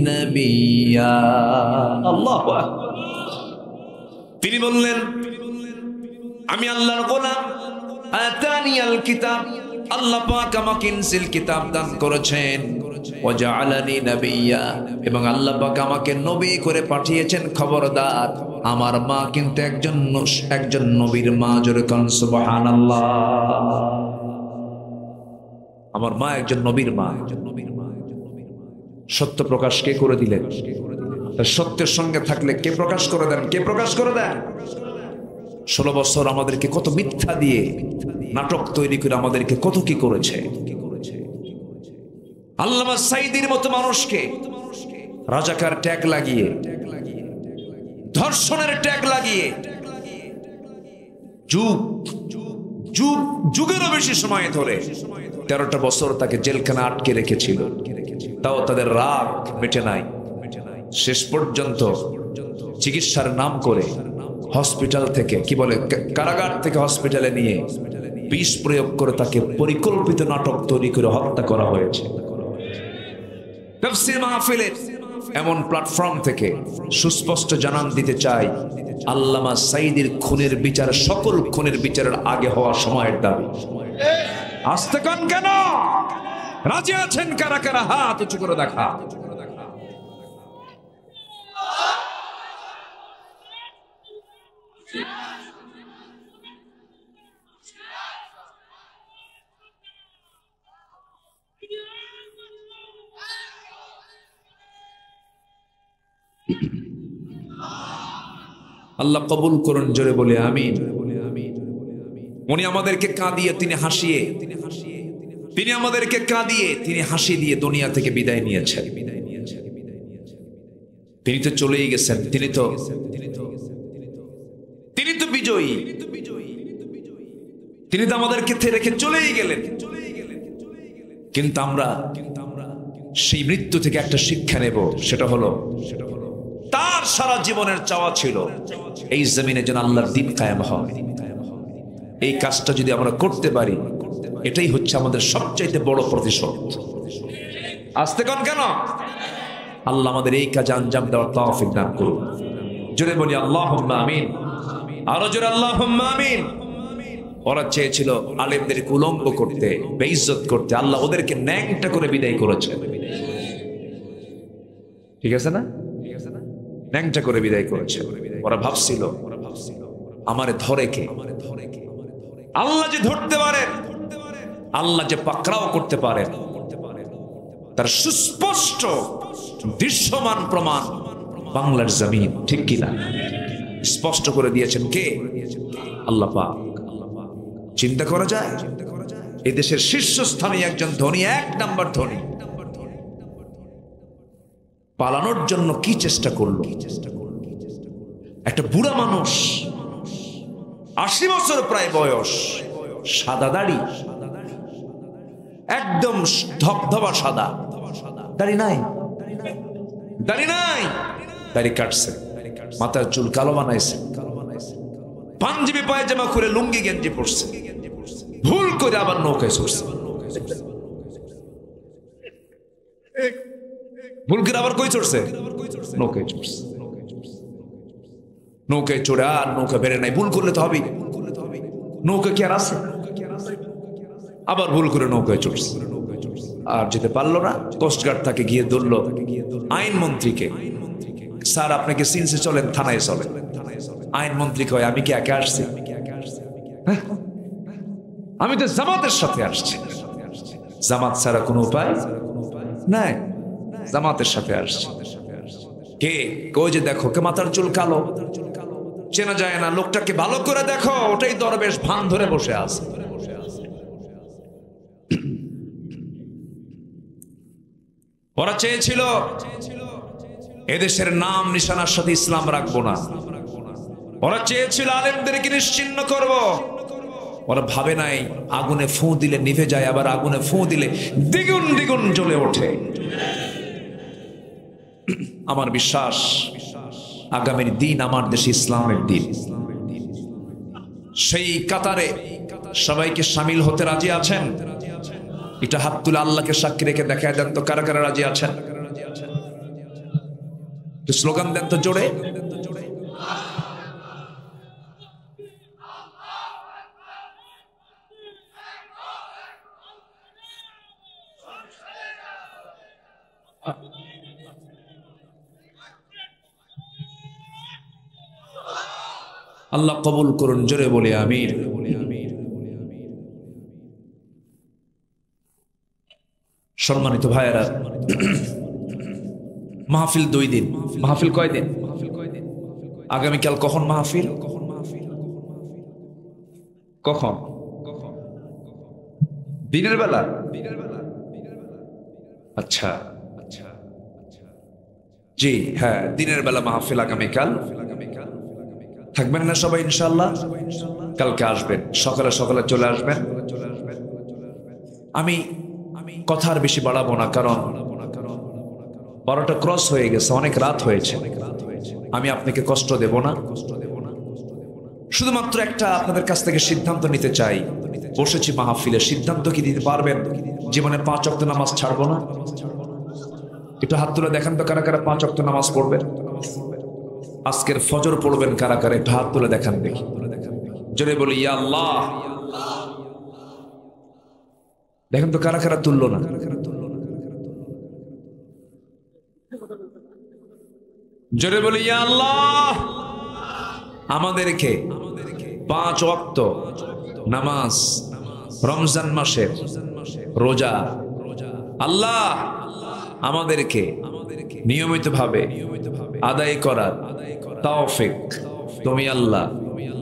নাবিয়্যা। আল্লাহু আকবার। তিনি বললেন, আমি আল্লাহর গোলাম, আতানিয়াল কিতাব, আল্লাহ পাক আমাকে ইনজিল কিতাব দান করেছেন, ওয়া জাআলানি নাবিয়্যা, এবং আল্লাহ পাক আমাকে নবী করে পাঠিয়েছেন। খবরদার, আমার মা কিন্তু একজন নবীর মা। জোরে কোন সুবহানাল্লাহ। আমার মা একজন নবীর মা। সত্য প্রকাশ কে করে দিলেন? সত্যের সঙ্গে থাকলে কে প্রকাশ করে দেন? কে প্রকাশ করে দেন? 16 বছর আমাদেরকে কত মিথ্যা দিয়ে নাটক তৈরি করে আমাদেরকে কত কি করেছে। আল্লামা সাঈদীর মতো মানুষকে রাজাকার ট্যাগ লাগিয়ে, ধর্ষণের ট্যাগ লাগিয়ে যুগেরও বেশি সময় ধরে 13টা বছর তাকে জেলখানা আটকে রেখেছিল। তাও তাদের রাগ মেটে নাই। শেষ পর্যন্ত চিকিৎসার নাম করে হসপিটাল থেকে, কি বলে, কারাগার থেকে হসপিটালে নিয়ে বিষ প্রয়োগ করে তাকে পরিকল্পিত নাটক তৈরি করে হত্যা করা হয়েছে। তাফসীর মাহফিলের এমন প্ল্যাটফর্ম থেকে সুস্পষ্ট জানান দিতে চাই, আল্লামা সাঈদীর খুনের বিচার সকল খুনের বিচারের আগে হওয়া সময়ের দাবি। আসতে কোন কেন? রাজি আছেন কারা কারা? হাত উঁচু করে দেখা। আল্লাহ কবুল করুন। জোরে বলে আমিন। উনি আমাদেরকে কাঁদিয়ে, তিনি হাসিয়ে, তিনি আমাদেরকে কাঁদিয়ে, তিনি হাসি দিয়ে দুনিয়া থেকে বিদায় নিয়েছেন। তিনি তো চলেই গেছেন। তিনি তো বিজয়ী। তিনি তো আমাদেরকে রেখে চলেই গেলেন। কিন্তু আমরা সেই মৃত্যু থেকে একটা শিক্ষা নেব। সেটা হলো, তার সারা জীবনের চাওয়া ছিল এই জমিনে যেন আল্লাহর দ্বীন কায়েম হয়। এই কাজটা যদি আমরা করতে পারি, এটাই হচ্ছে আমাদের সবচাইতে বড় প্রতিশোধ। আসতে কোন কেন? আল্লাহ আমাদের এই কাজে আঞ্জাম দেওয়ার তৌফিক দান করুন। জোরে বলি আল্লাহুম্মা আমিন। আরো জোরে আল্লাহুম্মা আমিন। ওরা চেয়েছিল আলেমদেরকে উলঙ্গ করতে, বেইজ্জত করতে। আল্লাহ ওদেরকে ন্যাংটা করে বিদায় করেছে। ঠিক আছে না? ন্যাংটা করে বিদায় করেছে। ওরা ভাবছিল আমারে ধরে কে? আল্লাহ যে ধরতে পারেন, আল্লাহ যে পাকড়াও করতে পারেন, তার সুস্পষ্ট দৃশ্যমান প্রমাণ বাংলার জমিন, ঠিক কিনা? স্পষ্ট করে দিয়েছেন কে? আল্লাহ পাক। চিন্তা করা যায়, এই দেশের শীর্ষস্থানে একজন ধনী, 1 নাম্বার ধনী, পালানোর জন্য কি চেষ্টা করলো? একটা বুড়া মানুষ, 80 বছর প্রায় বয়স, সাদা দাড়ি, একদম ধবধবা সাদা, দাড়ি নাই, দাড়ি নাই, দাড়ি কাটছে, মাথার চুল কালো বানাইছে, পাঞ্জাবি পায়জামা করে লুঙ্গি গেঞ্জি পরছে, ভুল করে আবার নৌকায় চড়ছে, ভুল করে আবার কই চড়ছে? নৌকায় চড়ছে। নৌকায় চড়ে আর নৌকা বেড়ে নাই, ভুল করলে তো হবেই, নৌকা কি আর আছে? আবার ভুল করে নৌকায় চড়ছে, আর যেতে পারলো না। কোস্টগার্ড তাকে গিয়ে ধরলো আইনমন্ত্রীকে, স্যার আপনাকে সিনসে চলেন, থানায় চলেন। আইনমন্ত্রী কয় আমি কি একা আসছি? আমি তো জামাতের সাথে আসছি। জামাত ছাড়া কোনো উপায় নাই, জামাতের সাথে আসছি। কে? কই যে দেখো, কে মাথার চুল কালো, চেনা যায় না, লোকটাকে ভালো করে দেখো, ওটাই দরবেশ, ভান ধরে বসে আছে। ওরা চেয়েছিল এদেশের নাম নিশানার সাথে ইসলাম রাখবো না, ওরা চেয়েছিল আলেমদেরকে নিশ্চিহ্ন করব। ওরা ভাবে নাই আগুনে ফু দিলে নিভে যায়, আবার আগুনে ফু দিলে দ্বিগুণ দ্বিগুণ জ্বলে ওঠে। আমার বিশ্বাস আগামীর দিন আমার দেশে ইসলামের দিন। সেই কাতারে সবাইকে শামিল হতে রাজি আছেন? এটা হাত তুলে আল্লাহকে সাক্ষী রেখে দেখায় দেন তো কারা কারা রাজি আছেন। স্লোগান দেন তো জোরে। আল্লাহ কবুল করুন, জোরে বলে আমির। সম্মানিত ভাইয়েরা, মাহফিল 2 দিন। মাহফিল কয় দিন? আগামীকাল কখন মাহফিল? কখন? দিনের বেলা? আচ্ছা, জি হ্যাঁ, দিনের বেলা মাহফিল আগামীকাল। থাকবেন না সবাই ইনশাআল্লাহ? কালকে আসবেন, সকালে সকালে চলে আসবেন। আমি কথার বেশি বাড়াবো না, কারণ 12টা ক্রস হয়ে গেছে, অনেক রাত হয়েছে। আমি আপনাকে কষ্ট দেব না, শুধুমাত্র একটা আপনাদের কাছ থেকে সিদ্ধান্ত নিতে চাই। বসেছি মাহফিলে, সিদ্ধান্ত কি দিতে পারবেন জীবনে 5 ওয়াক্ত নামাজ ছাড়বো না? একটু হাত তুলে দেখেন তো কারা কারা 5 ওয়াক্ত নামাজ পড়বেন। আজকের ফজর পড়বেন কারা কারা, একটু হাত তুলে দেখান দেখি। জোরে বলি ইয়া আল্লাহ। দেখেন তো কারা কারা তুললো না। জোরে বলি ইয়া আল্লাহ। আমাদেরকে 5 ওয়াক্ত নামাজ রমজান মাসের রোজা আল্লাহ আমাদেরকে নিয়মিতভাবে আদায় করার তৌফিক তুমি আল্লাহ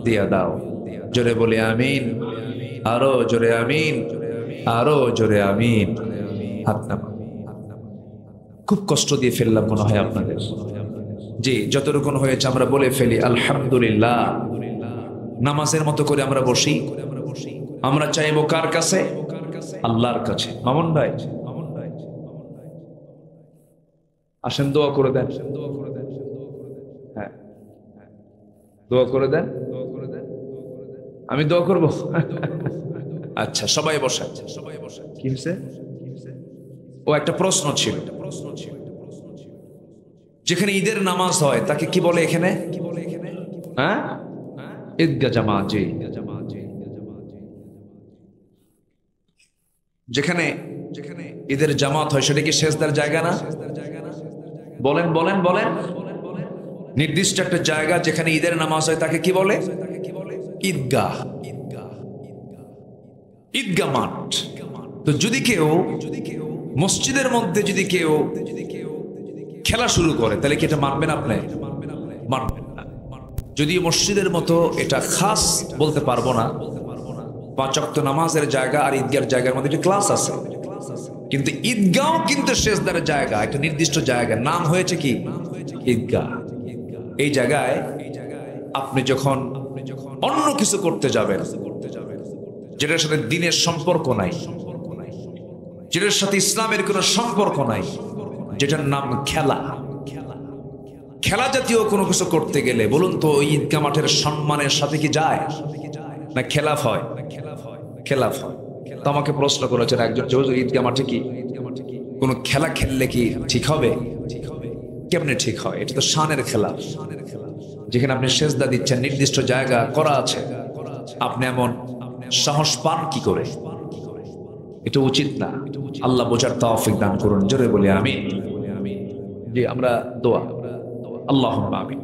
দিয়া দাও। জোরে বলি আমিন, আরো জোরে আমিন, আরো জোরে আমিন। হাত নামান। খুব কষ্ট দিয়ে ফেললাম মনে হয় আপনাদের। জি, যতটুকু হয়েছে আমরা বলে ফেলি আলহামদুলিল্লাহ। নামাজের মতো করে আমরা বসি। আমরা চাইবো কার কাছে? আল্লাহর কাছে। মামুন ভাই আসেন, দোয়া করে দেন। হ্যাঁ, দোয়া করে দেন। আমি দোয়া করবো? আচ্ছা, সবাই বসে। কি হয়েছে? ও একটা প্রশ্ন ছিল। যেখানে ঈদের নামাজ হয় তাকে কি বলে এখানে? হ্যাঁ, ঈদগাহ জামাত। জি, যেখানে ঈদের জামাত হয় সেটা কি সেজদার জায়গা না? বলেন বলেন বলেন। নির্দিষ্ট একটা জায়গা যেখানে ঈদের নামাজ হয় তাকে কি বলে? ঈদগাহ, ঈদগাহ মাঠ। তো যদি কেউ মসজিদের মধ্যে যদি কেউ খেলা শুরু করে তাহলে কি এটা মানবেন আপনি? মানবেন না। যদিও মসজিদের মতো এটা খাস বলতে পারবো না, 5 ওয়াক্ত নামাজের জায়গা আর ঈদগাহের জায়গার মধ্যে একটা ক্লাস আছে, কিন্তু ঈদগাহ কিন্তু সেজদার জায়গা, একটা নির্দিষ্ট জায়গা, নাম হয়েছে কি ঈদগাহ। এই জায়গায় আপনি যখন অন্য কিছু করতে যাবেন যেটার সাথে দ্বীনের সম্পর্ক নাই, যেটার সাথে ইসলামের কোনো সম্পর্ক নাই, যেটার নাম খেলা, খেলা জাতীয় কোনো কিছু করতে গেলে বলুন তো ঈদগাহ মাঠের সম্মানের সাথে কি যায় না খেলাফ হয়? খেলাফ হয়। তো আমাকে প্রশ্ন করেছেন একজন, ঈদগাহ মাঠে কি কোনো খেলা খেললে কি ঠিক হবে? কেমনে ঠিক হয়? এটা তো শানের খেলা, যেখানে আপনি সেজদা দিচ্ছেন, নির্দিষ্ট জায়গা করা আছে, আপনি এমন সাহস পান কি করে? এটা উচিত না। আল্লাহ বোঝার তৌফিক দান করুন, জোরে বলি আমিন। জি, আমরা দোয়া, আল্লাহুম্মা আমিন।